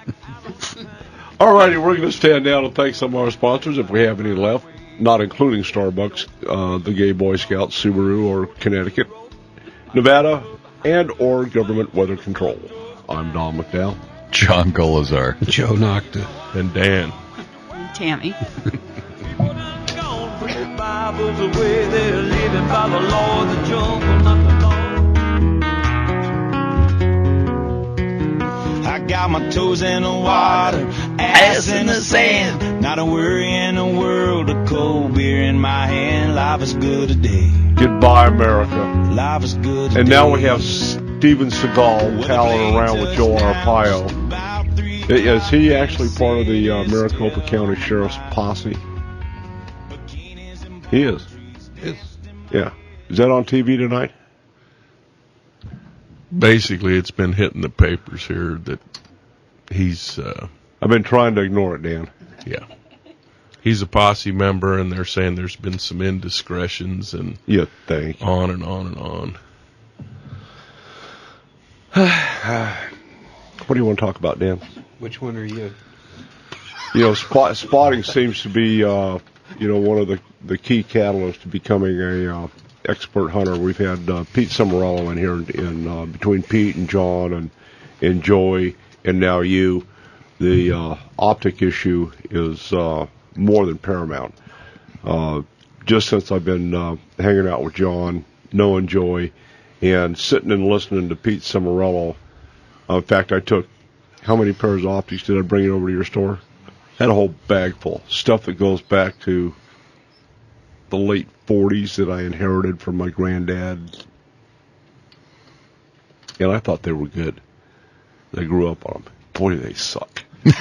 All righty, we're going to stand down and thank some of our sponsors if we have any left, not including Starbucks, the Gay Boy Scouts, Subaru, or Connecticut, Nevada, and or Government Weather Control. I'm Don McDowell. John Golazar. Joe Nocta. And Dan. Tammy. I got my toes in the water, ass in the sand. Not a worry in the world, a cold beer in my hand. Life is good today. Goodbye, America. Life is good today. And now we have Steven Seagal palling around with Joe Arpaio. Is he actually part of the Maricopa County Sheriff's posse? He is. Yeah. Is that on TV tonight? Basically, it's been hitting the papers here that he's... I've been trying to ignore it, Dan. Yeah. He's a posse member, and they're saying there's been some indiscretions and on and on and on. What do you want to talk about, Dan? Which one are you? Spotting seems to be, one of the key catalysts to becoming a expert hunter. We've had Pete Summerall in here, in between Pete and John and Joey and now you. The optic issue is more than paramount. Just since I've been hanging out with John, knowing Joey, and sitting and listening to Pete Summerall. In fact, I took, how many pairs of optics did I bring it over to your store? Had a whole bag full. Stuff that goes back to the late 40s that I inherited from my granddad. And I thought they were good. I grew up on them. Boy, they suck. And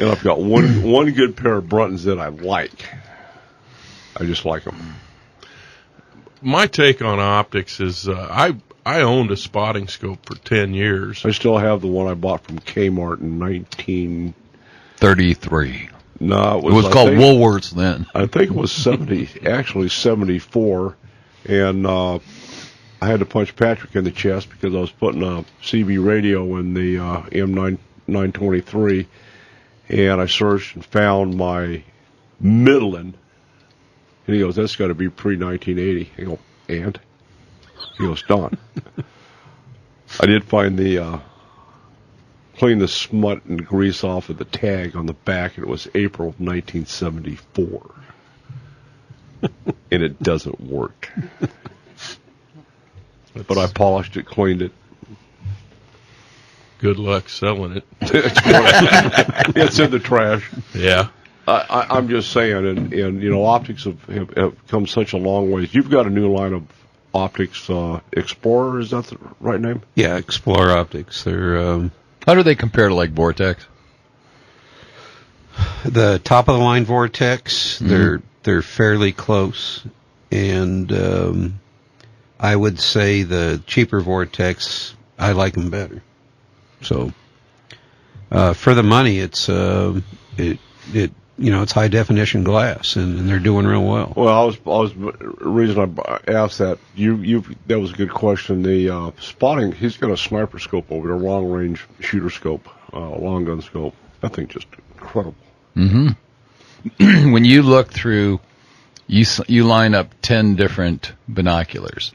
I've got one good pair of Bruntons that I like. I just like them. My take on optics is I owned a spotting scope for 10 years. I still have the one I bought from Kmart in 1933. No, it was called Woolworths then. I think it was 74. And I had to punch Patrick in the chest because I was putting a CB radio in the M923, and I searched and found my Midland. And he goes, "That's got to be pre-1980." I go, "And?" He goes, "Don." I did find clean the smut and grease off of the tag on the back, and it was April of 1974. and it doesn't work. But I polished it, cleaned it. Good luck selling it. It's in the trash. Yeah. I'm just saying, and you know, optics have come such a long ways. You've got a new line of optics, Explorer, is that the right name? Yeah, Explorer optics. They're how do they compare to like Vortex? The top of the line Vortex. They're fairly close, and I would say the cheaper Vortex, I like them better. So for the money, it's it's high definition glass, and they're doing real well. Well, the reason I asked that, that was a good question. The spotting, he's got a sniper scope over there, long range shooter scope, long gun scope. That thing's just incredible. Mm-hmm. When you look through, you line up 10 different binoculars,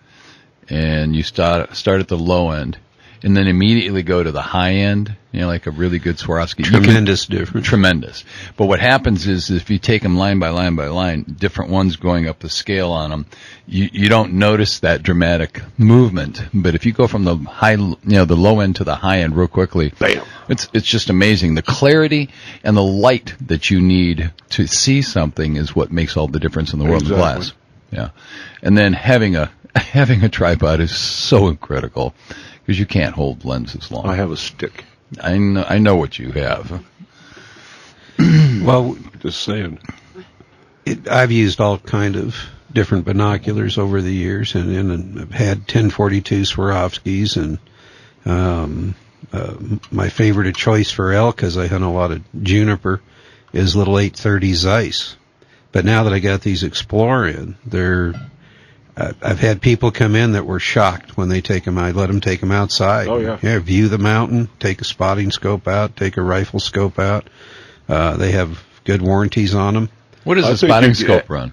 and you start at the low end, and then immediately go to the high end, like a really good Swarovski. Tremendous difference. Tremendous. But what happens is if you take them line by line by line, different ones going up the scale on them, you don't notice that dramatic movement. But if you go from the high, the low end to the high end real quickly, bam, it's just amazing. The clarity and the light that you need to see something is what makes all the difference in the world of glass. Yeah. And then having a tripod is so critical, because you can't hold lenses long. I have a stick. I know what you have. Well, just saying. I've used all kind of different binoculars over the years, and I've had 1042 Swarovskis, and my favorite of choice for elk, because I hunt a lot of juniper, is little 830 Zeiss. But now that I got these Explorer in, I've had people come in that were shocked when they take them. I let them take them outside. Oh, yeah. Yeah, view the mountain, take a spotting scope out, take a rifle scope out. They have good warranties on them. What does a spotting scope run?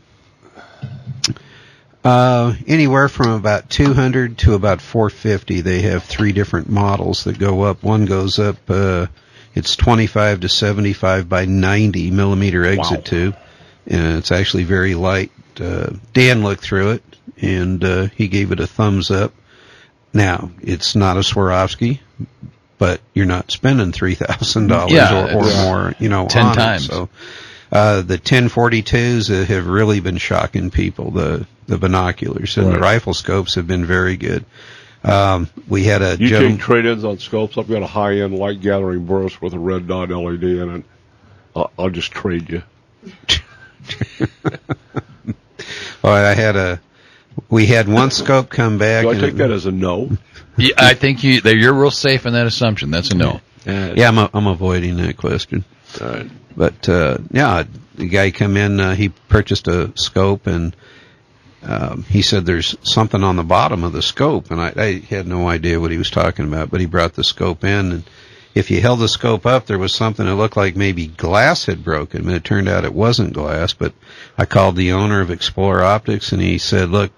Anywhere from about 200 to about 450. They have 3 different models that go up. One goes up, it's 25 to 75 by 90 millimeter exit tube. And it's actually very light. Dan looked through it, and he gave it a thumbs up. Now, it's not a Swarovski, but you're not spending $3,000 or more, 10 on times. It. So the 1042s have really been shocking people, the binoculars, and the rifle scopes have been very good. We had a... You take trade-ins on scopes. I've got a high-end light-gathering burst with a red dot LED in it. I'll just trade you. We had one scope come back. Do I take that as a no? Yeah, I think you're real safe in that assumption. That's a no. Yeah, I'm avoiding that question. All right. But the guy come in. He purchased a scope, and he said there's something on the bottom of the scope, and I had no idea what he was talking about. But he brought the scope in, and if you held the scope up, there was something that looked like maybe glass had broken, but it turned out it wasn't glass. But I called the owner of Explorer Optics, and he said, look,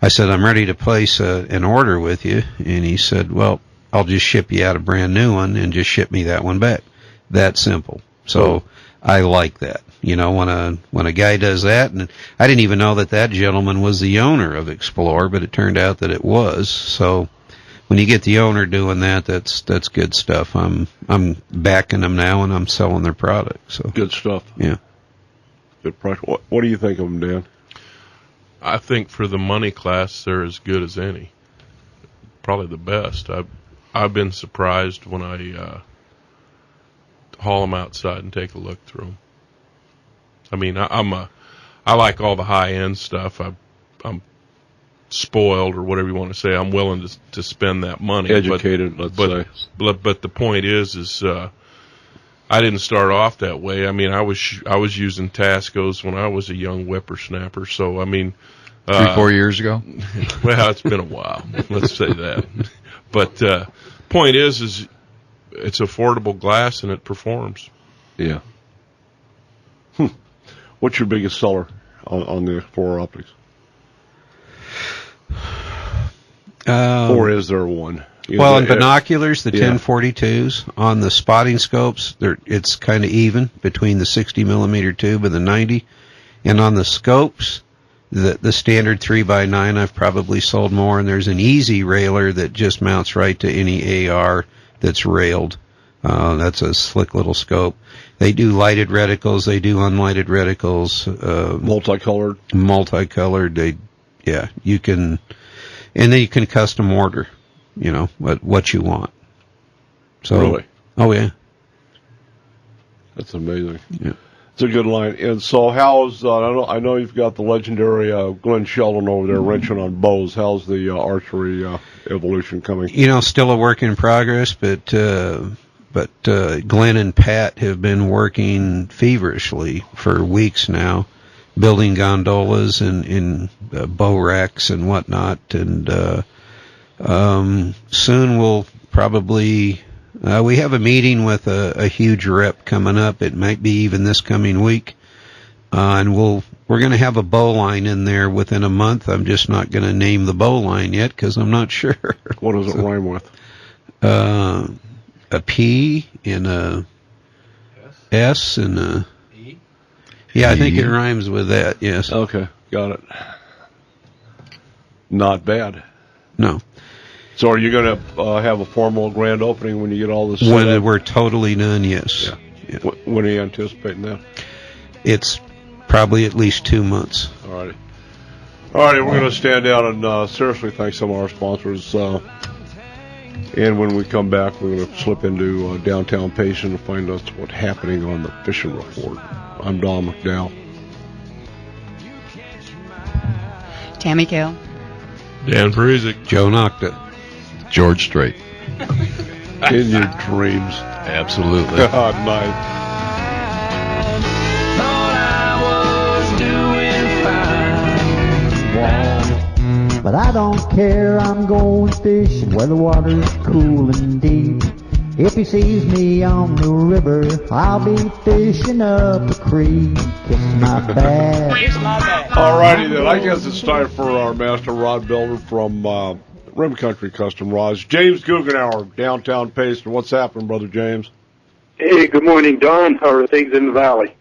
I said, I'm ready to place an order with you. And he said, well, I'll just ship you out a brand new one and just ship me that one back. That simple. So I like that. When a guy does that, and I didn't even know that gentleman was the owner of Explorer, but it turned out that it was. So when you get the owner doing that, that's good stuff. I'm backing them now, and I'm selling their product. So good stuff. Yeah. Good price. What do you think of them, Dan? I think for the money class, they're as good as any. Probably the best. I've been surprised when I haul them outside and take a look through them. I mean, I like all the high end stuff. I'm spoiled, or whatever you want to say. I'm willing to spend that money. Educated, let's say. But the point is I didn't start off that way. I mean, I was using Tascos when I was a young whippersnapper. So I mean, 3-4 years ago. Well, it's been a while. Let's say that. But point is it's affordable glass and it performs. Yeah. What's your biggest seller on the Explorer Optics? Or is there one? Well, in binoculars, the 1042s. On the spotting scopes, it's kind of even between the 60 millimeter tube and the 90. And on the scopes, the standard 3x9 I've probably sold more, and there's an easy railer that just mounts right to any AR that's railed. That's a slick little scope. They do lighted reticles, they do unlighted reticles, multicolored. You can, and then you can custom order, what you want. So, really? Oh yeah. That's amazing. Yeah. It's a good line. And so how's, I know you've got the legendary Glenn Sheldon over there wrenching on bows. How's the archery evolution coming? Still a work in progress, but Glenn and Pat have been working feverishly for weeks now, building gondolas and bow racks and whatnot. And soon we'll probably... we have a meeting with a huge rep coming up. It might be even this coming week. And we're going to have a bow line in there within a month. I'm just not going to name the bow line yet because I'm not sure. What does it rhyme with? A P and a S and a E? Yeah, I think it rhymes with that, yes. Okay, got it. Not bad. No. So are you going to have a formal grand opening when you get all this set up? When we're totally done, yes. Yeah. When are you anticipating that? It's probably at least 2 months. All righty, we're going to stand down and seriously thank some of our sponsors. And when we come back, we're going to slip into downtown Payson to find out what's happening on the fishing report. I'm Don McDowell. Tammy Kale. Dan Parizek. Joe Nocta. George Strait. In your dreams. Absolutely. God, nice. But I don't care, I'm going fishing where the water's cool and deep. If he sees me on the river, I'll be fishing up the creek. Kiss my back. All righty then, I guess it's time for our master rod builder from Rim Country Custom Rods, James Guggenauer, downtown Payson. What's happening, Brother James? Hey, good morning, Don. How are things in the valley?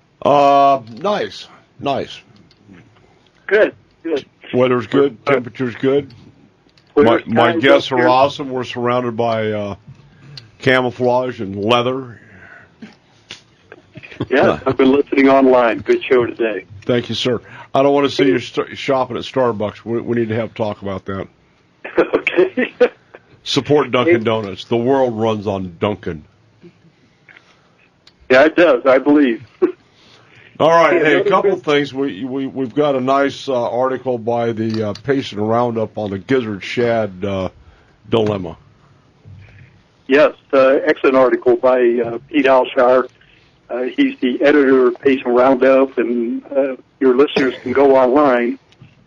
Nice. Good. Weather's good, temperature's good. My guests are awesome. We're surrounded by camouflage and leather. Yeah, I've been listening online. Good show today. Thank you, sir. I don't want to see you shopping at Starbucks. We need to have a talk about that. Okay. Support Dunkin' Donuts. The world runs on Dunkin'. Yeah, it does, I believe. All right, hey, a couple of things. We've got a nice article by the Payson Roundup on the gizzard shad dilemma. Yes, excellent article by Pete Alshire. He's the editor of Payson Roundup, and your listeners can go online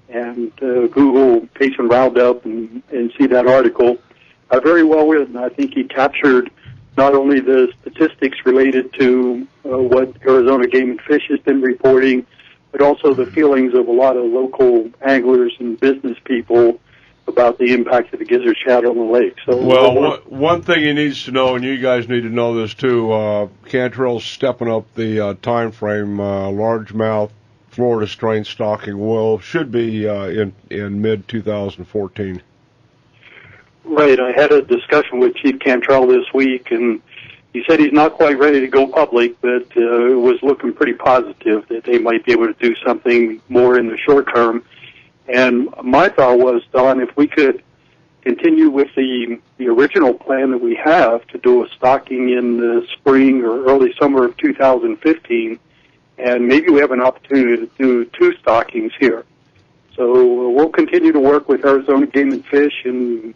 and Google Payson Roundup and see that article. Very well written. I think he captured not only the statistics related to what Arizona Game and Fish has been reporting, but also the feelings of a lot of local anglers and business people about the impact of the gizzard shad on the lake. So, well, one thing he needs to know, and you guys need to know this too, Cantrell's stepping up the time frame. Largemouth Florida strain stocking should be in mid-2014. Right. I had a discussion with Chief Cantrell this week, and he said he's not quite ready to go public, but it was looking pretty positive that they might be able to do something more in the short term. And my thought was, Don, if we could continue with the original plan that we have to do a stocking in the spring or early summer of 2015, and maybe we have an opportunity to do 2 stockings here. So we'll continue to work with Arizona Game and Fish and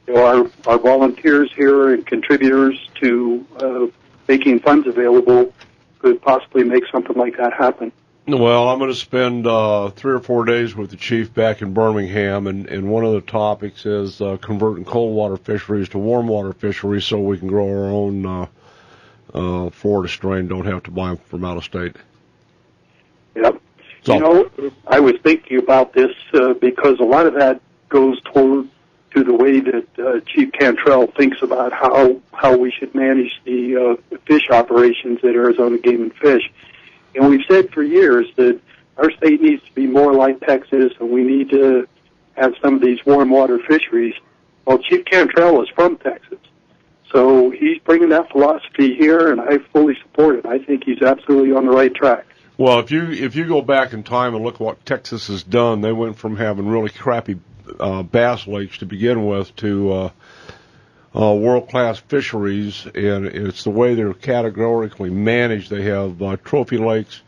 our volunteers here and contributors to making funds available could possibly make something like that happen. Well, I'm going to spend 3 or 4 days with the chief back in Birmingham, and one of the topics is converting cold water fisheries to warm water fisheries so we can grow our own Florida strain, don't have to buy them from out of state. Yep. So, I was thinking about this because a lot of that goes to the way that Chief Cantrell thinks about how we should manage the fish operations at Arizona Game and Fish. And we've said for years that our state needs to be more like Texas, and we need to have some of these warm water fisheries. Well, Chief Cantrell is from Texas, so he's bringing that philosophy here, and I fully support it. I think he's absolutely on the right track. Well, if you go back in time and look what Texas has done, they went from having really crappy bass lakes to begin with to world-class fisheries, and it's the way they're categorically managed. They have trophy lakes,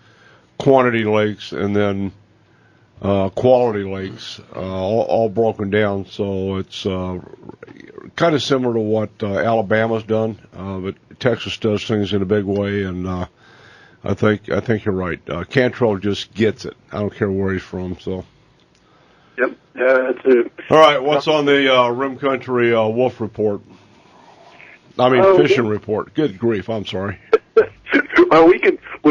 quantity lakes, and then quality lakes, all broken down. So it's kind of similar to what Alabama's done, but Texas does things in a big way, and I think you're right. Cantrell just gets it. I don't care where he's from. So. Yep. That's it. All right. What's on the Rim Country Wolf Report? I mean, fishing report. Good grief. I'm sorry. Well, we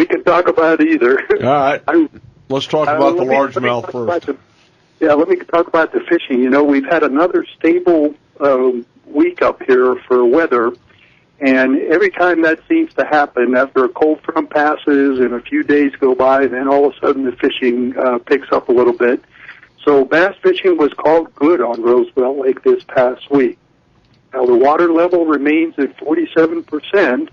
can talk about either. All right. Let's talk about the largemouth first. Let me talk about the fishing. You know, we've had another stable week up here for weather. And every time that seems to happen, after a cold front passes and a few days go by, then all of a sudden the fishing picks up a little bit. So bass fishing was called good on Roosevelt Lake this past week. Now the water level remains at 47%,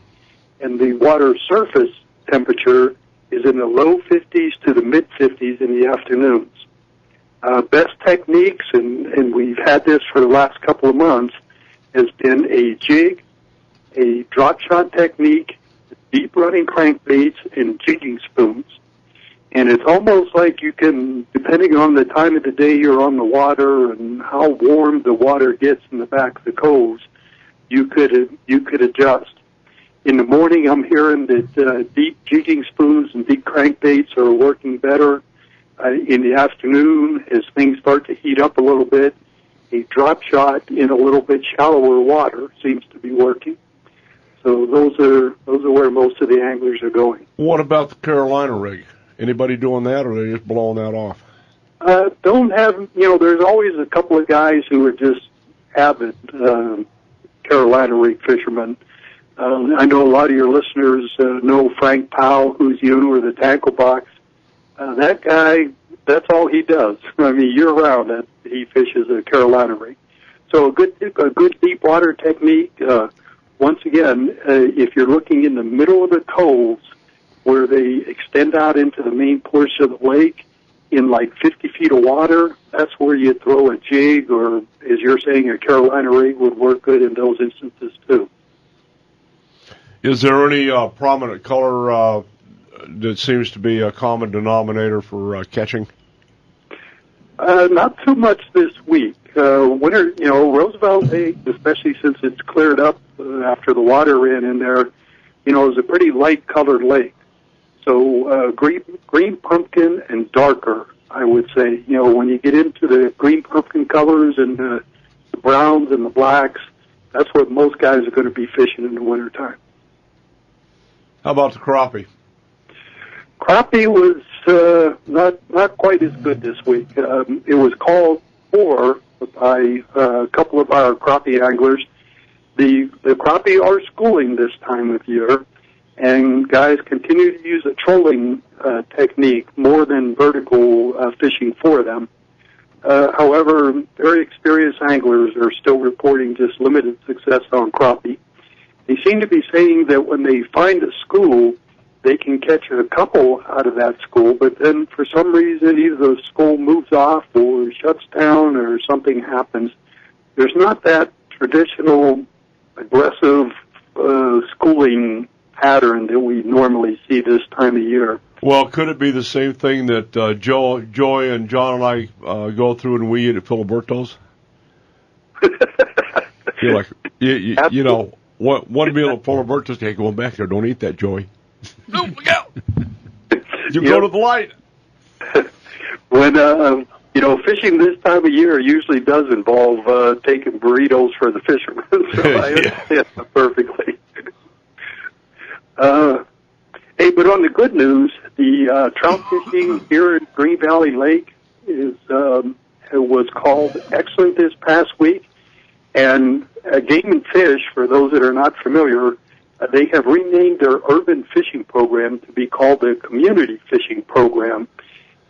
and the water surface temperature is in the low 50s to the mid 50s in the afternoons. Best techniques, and we've had this for the last couple of months, has been a jig, a drop shot technique, deep running crankbaits, and jigging spoons. And it's almost like you can, depending on the time of the day you're on the water and how warm the water gets in the back of the coves, you could adjust. In the morning, I'm hearing that deep jigging spoons and deep crankbaits are working better. In the afternoon, as things start to heat up a little bit, a drop shot in a little bit shallower water seems to be working. So those are where most of the anglers are going. What about the Carolina rig? Anybody doing that, or are they just blowing that off? There's always a couple of guys who are just avid Carolina rig fishermen. I know a lot of your listeners know Frank Powell, who's the owner of the Tackle Box. That guy, that's all he does. I mean, year-round, he fishes a Carolina rig. So a good deep water technique. Once again, if you're looking in the middle of the coves where they extend out into the main portion of the lake in like 50 feet of water, that's where you throw a jig, or as you're saying, a Carolina rig would work good in those instances too. Is there any prominent color that seems to be a common denominator for catching? Not too much this week. Winter, Roosevelt Lake, especially since it's cleared up after the water ran in there, is a pretty light-colored lake. So green pumpkin and darker, I would say. When you get into the green pumpkin colors and the browns and the blacks, that's what most guys are going to be fishing in the wintertime. How about the crappie? Crappie was not quite as good this week. It was called for by a couple of our crappie anglers. The crappie are schooling this time of year, and guys continue to use a trolling technique more than vertical fishing for them. However, very experienced anglers are still reporting just limited success on crappie. They seem to be saying that when they find a school, they can catch a couple out of that school, but then for some reason either the school moves off or shuts down or something happens. There's not that traditional aggressive schooling pattern that we normally see this time of year. Well, could it be the same thing that Joy and John and I go through and we eat at Filiberto's? You're like, you know, one meal at Filiberto's, hey, going back there, don't eat that, Joy. No, look out! You go to the light. When fishing this time of year usually does involve taking burritos for the fishermen, so I understand that perfectly. Hey, but on the good news, the trout fishing here at Green Valley Lake was called excellent this past week, and Game and Fish, for those that are not familiar, they have renamed their urban fishing program to be called the Community Fishing Program.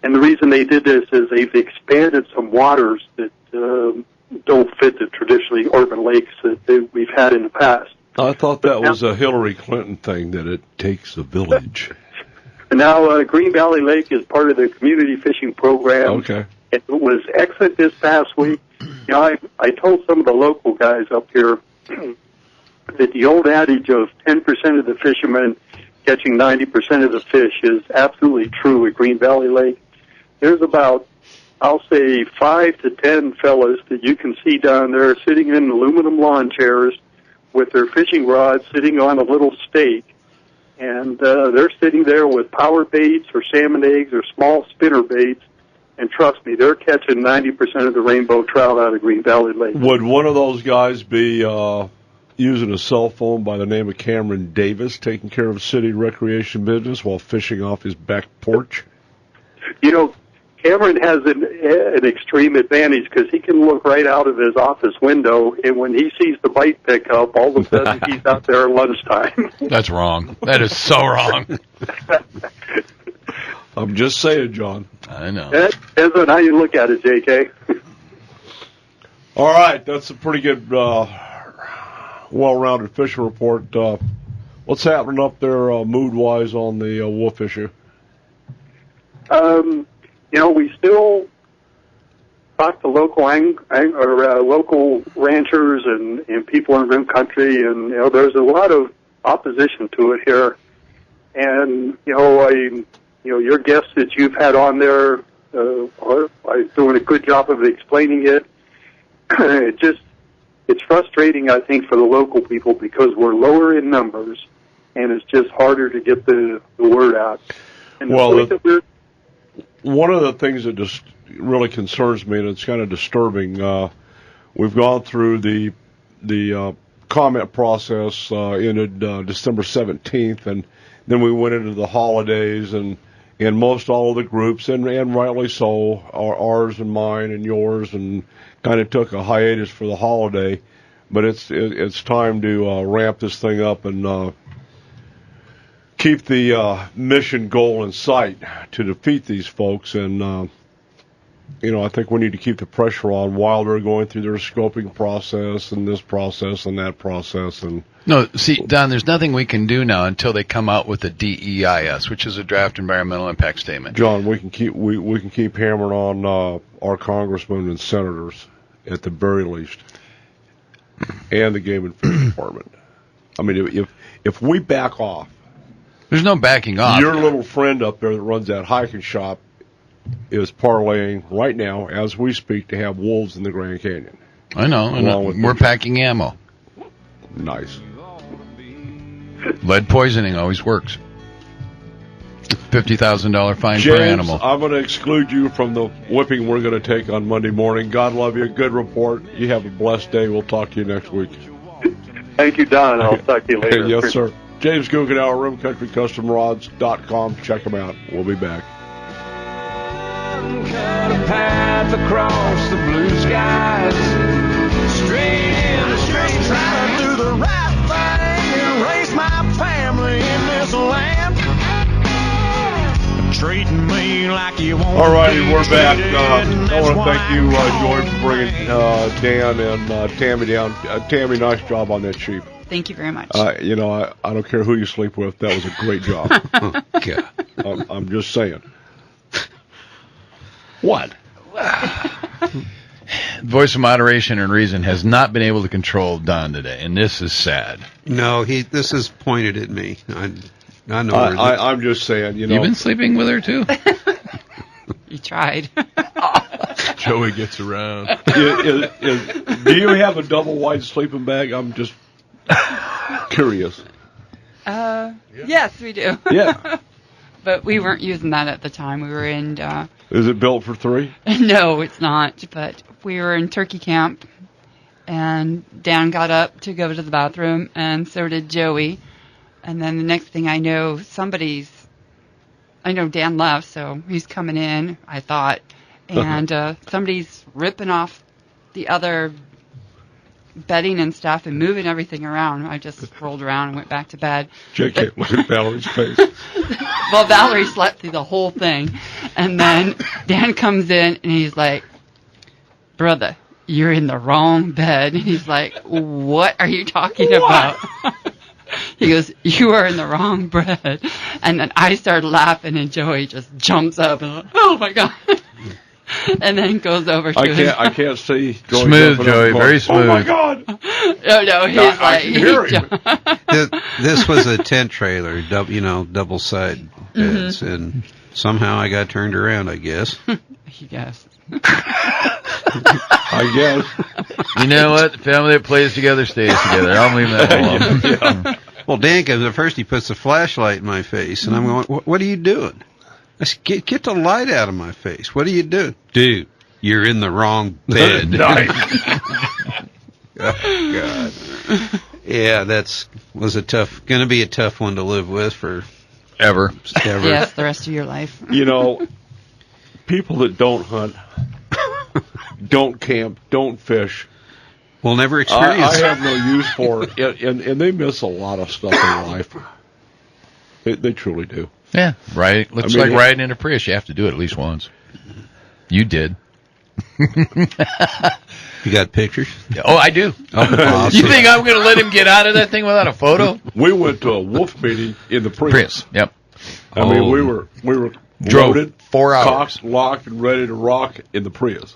And the reason they did this is they've expanded some waters that don't fit the traditionally urban lakes that we've had in the past. I thought that was a Hillary Clinton thing, that it takes a village. Now, Green Valley Lake is part of the community fishing program. Okay. It was excellent this past week. I told some of the local guys up here that the old adage of 10% of the fishermen catching 90% of the fish is absolutely true at Green Valley Lake. There's about, I'll say, 5 to 10 fellas that you can see down there sitting in aluminum lawn chairs with their fishing rods sitting on a little stake. And they're sitting there with power baits or salmon eggs or small spinner baits. And trust me, they're catching 90% of the rainbow trout out of Green Valley Lake. Would one of those guys be using a cell phone by the name of Cameron Davis, taking care of city recreation business while fishing off his back porch? Cameron has an extreme advantage because he can look right out of his office window, and when he sees the bite pick up, all of a sudden he's out there at lunchtime. That's wrong. That is so wrong. I'm just saying, John. I know. That depends on how you look at it, JK. All right, that's a pretty good, well-rounded fishing report. What's happening up there mood-wise on the wolf issue? We still talk to local local ranchers and people in rim country, and there's a lot of opposition to it here. And your guests that you've had on there are doing a good job of explaining it. It's frustrating, I think, for the local people because we're lower in numbers, and it's just harder to get the word out. And one of the things that just really concerns me, and it's kind of disturbing, we've gone through the comment process ended December 17th, and then we went into the holidays, and most all of the groups, and rightly so, ours and mine and yours, and kind of took a hiatus for the holiday. But it's time to ramp this thing up and keep the mission goal in sight to defeat these folks. And I think we need to keep the pressure on while they're going through their scoping process and this process and that process. And no, see, Don, there's nothing we can do now until they come out with a DEIS, which is a draft environmental impact statement. John, we can keep hammering on our congressmen and senators at the very least, and the Game and Fish Department. I mean, if we back off, there's no backing off. Your little friend up there that runs that hiking shop is parlaying right now, as we speak, to have wolves in the Grand Canyon. I know. We're packing ammo. Nice. Lead poisoning always works. $50,000 fine James, per animal. I'm going to exclude you from the whipping we're going to take on Monday morning. God love you. Good report. You have a blessed day. We'll talk to you next week. Thank you, Don. I'll talk to you later. Yes, sir. James Guggenauer, RimCountryCustomRods.com. Check them out. We'll be back. Cut a path across the blue skies, straight in the streets, trying to do the right thing and raise my family in this land. Treating me like you want. All righty, we're back. I want to thank you, Joy, for bringing Dan and Tammy down. Tammy, nice job on that sheep. Thank you very much. I don't care who you sleep with. That was a great job. I'm just saying. What? Voice of moderation and reason has not been able to control Don today, and this is sad. No, this is pointed at me. I know. I'm just saying. You've been sleeping with her too. You tried. Joey gets around. Do you have a double wide sleeping bag? I'm just curious. Yes, we do. Yeah. But we weren't using that at the time. We were in... Is it built for 3? No, it's not. But we were in turkey camp, and Dan got up to go to the bathroom, and so did Joey. And then the next thing I know, I know Dan left, so he's coming in, I thought. And somebody's ripping off the other bedding and stuff and moving everything around. I just rolled around and went back to bed. JK, look at Valerie's face. Well, Valerie slept through the whole thing. And then Dan comes in and he's like, brother, you're in the wrong bed. And he's like, what are you talking about? He goes, you are in the wrong bed. And then I started laughing and Joey just jumps up and like, oh my God. And then goes over to I can't see. Smooth, Joey, very smooth. Oh my God! No, he's like, I can hear him. This was a tent trailer, double side beds, and somehow I got turned around, I guess. Yes. I guess. You know what? The family that plays together stays together. I'll leave that alone. Yeah. Well, Dan comes at first, he puts a flashlight in my face, and I'm going, what are you doing? I said, get the light out of my face. What are you doing? Dude, you're in the wrong bed. Nice. Oh, God. Yeah, going to be a tough one to live with forever. Yes, the rest of your life. People that don't hunt, don't camp, don't fish, will never experience I have no use for it, and they miss a lot of stuff in life. They truly do. Yeah, right. Looks like riding in a Prius. You have to do it at least once. You did. You got pictures? Oh, I do. Oh, you think I'm going to let him get out of that thing without a photo? We went to a wolf meeting in the Prius. Yep. I mean, we were drove loaded, 4 hours, cocked, locked, and ready to rock in the Prius.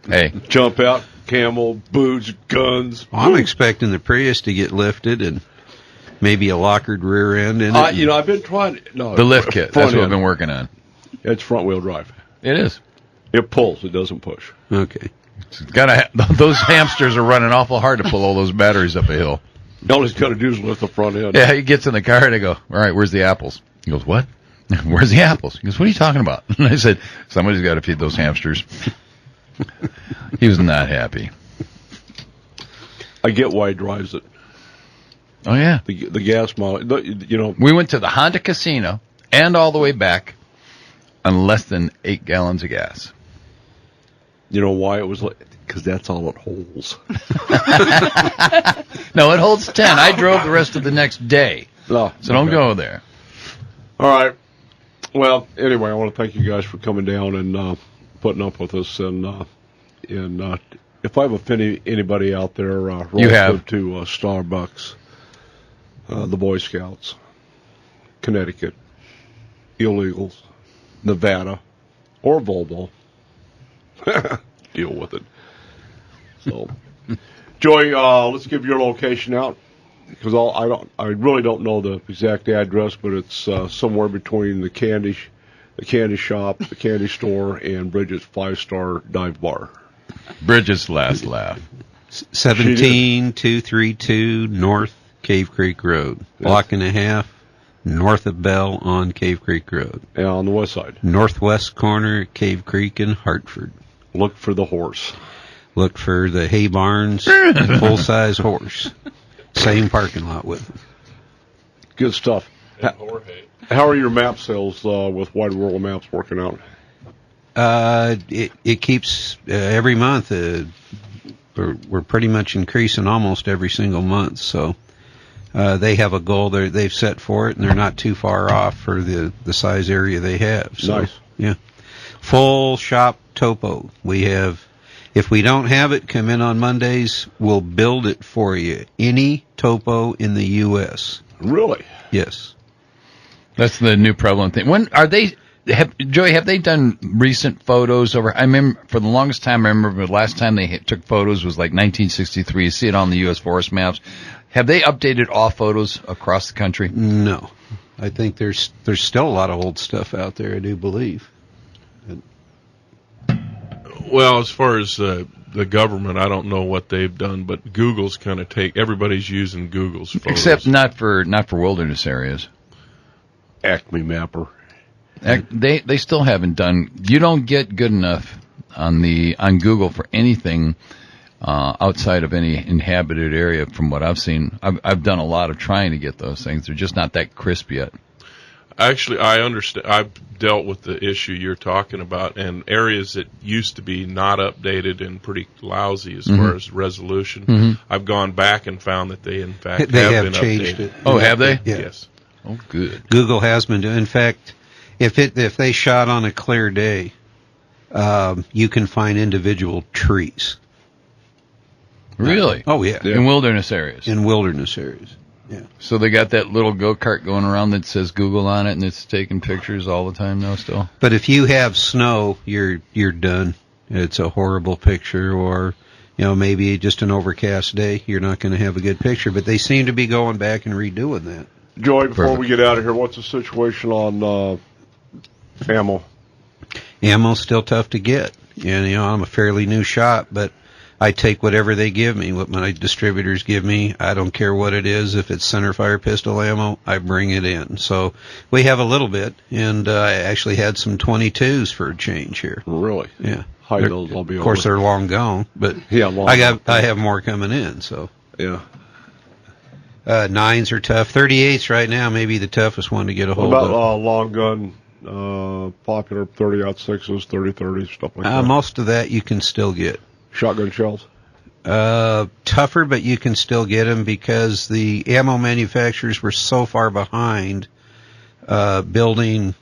Hey, jump out, camel, boots, guns. Well, I'm expecting the Prius to get lifted and maybe a lockered rear end in it. I've been trying. No, the lift kit. That's what I've been working on. It's front wheel drive. It is. It pulls. It doesn't push. Okay. Those hamsters are running awful hard to pull all those batteries up a hill. All he's got to do is lift the front end. Yeah, he gets in the car and I go, all right, where's the apples? He goes, what? Where's the apples? He goes, what are you talking about? And I said, somebody's got to feed those hamsters. He was not happy. I get why he drives it. Oh, yeah. The gas mileage. We went to the Honda Casino and all the way back on less than 8 gallons of gas. You know why it was like? Because that's all it holds. No, it holds 10. I drove the rest of the next day. Oh, so don't go there. All right. Well, anyway, I want to thank you guys for coming down and putting up with us. And if I've offended anybody out there, you have to Starbucks, the Boy Scouts, Connecticut, illegals, Nevada, or Volvo. Deal with it. So, Joey, let's give your location out because I really don't know the exact address, but it's somewhere between the candy shop, the candy store, and Bridget's 5-star dive bar. Bridget's last laugh. 17232 North Cave Creek Road, block and a half north of Bell on Cave Creek Road. And on the west side, northwest corner, Cave Creek in Hartford. Look for the horse. Look for the hay barns, full-size horse. Same parking lot with them. Good stuff. How are your map sales with Wide World of Maps working out? It keeps every month. We're pretty much increasing almost every single month. So they have a goal they've set for it, and they're not too far off for the size area they have. So, nice. Yeah. Full shop topo. We have, if we don't have it, come in on Mondays. We'll build it for you. Any topo in the U.S. Really? Yes. That's the new prevalent thing. When are they? Joey, have they done recent photos over? I remember for the longest time. I remember the last time they took photos was like 1963. You see it on the U.S. Forest maps. Have they updated all photos across the country? No, I think there's still a lot of old stuff out there. I do believe. Well, as far as the government, I don't know what they've done, but Google's kind of everybody's using Google's photos. Except not for wilderness areas. Acme Mapper. They still haven't done. You don't get good enough on Google for anything outside of any inhabited area. From what I've seen, I've done a lot of trying to get those things. They're just not that crisp yet. Actually, I understand. I've dealt with the issue you're talking about, and areas that used to be not updated and pretty lousy as far as resolution. I've gone back and found that they, in fact, have been changed updated. it. Oh, have they? Yeah. Yes. Oh, good. Google has been doing. In fact, if they shot on a clear day, you can find individual trees. Really? Oh, yeah. In wilderness areas. In wilderness areas. Yeah. So they got that little go-kart going around that says Google on it, and it's taking pictures all the time now still? But if you have snow, you're done. It's a horrible picture, or maybe just an overcast day. You're not going to have a good picture. But they seem to be going back and redoing that. Joey, before we get out of here, what's the situation on ammo? Ammo's still tough to get. And, I'm a fairly new shop, but I take whatever they give me, what my distributors give me. I don't care what it is. If it's centerfire pistol ammo, I bring it in. So we have a little bit, and I actually had some 22s for a change here. Really? Yeah. Those will be of course, they're long gone, but I have more coming in. So yeah. 9s are tough. 38s right now may be the toughest one to get a hold of. What about long gun? Popular 30-06s, 30-30s, stuff like that. Most of that you can still get. Shotgun shells? Tougher, but you can still get them because the ammo manufacturers were so far behind building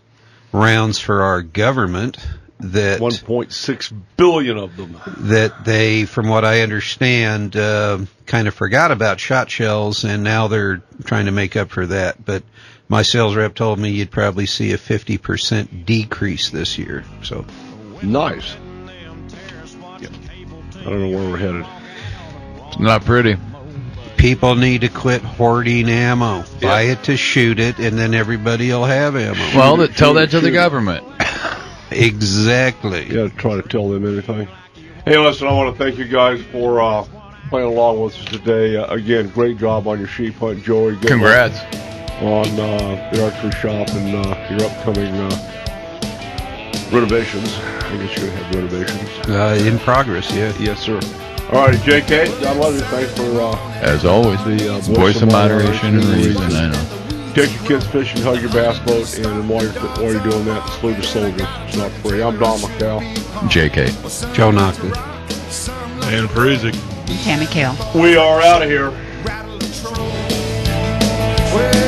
rounds for our government that 1.6 billion of them. That they, from what I understand, kind of forgot about shot shells, and now they're trying to make up for that. But my sales rep told me you'd probably see a 50% decrease this year. So nice. I don't know where we're headed. It's not pretty. People need to quit hoarding ammo. Buy it to shoot it, and then everybody will have ammo. Well, tell that to the government. Exactly. You got to try to tell them anything. Hey, listen, I want to thank you guys for playing along with us today. Again, great job on your sheep hunt, Joey. Good Congrats. On the archery shop and your upcoming renovations. I guess you're going to have renovations. In progress, yeah. Yes, sir. All right, JK, God love you. Thanks for, as always, the voice of moderation and reason. I know. Take your kids fishing, hug your bass boat, and while you're doing that, salute a soldier. It's not free. I'm Don McDowell. JK. Joe Knoxville. And Perizic. And Tammy Kale. We are out of here. Well,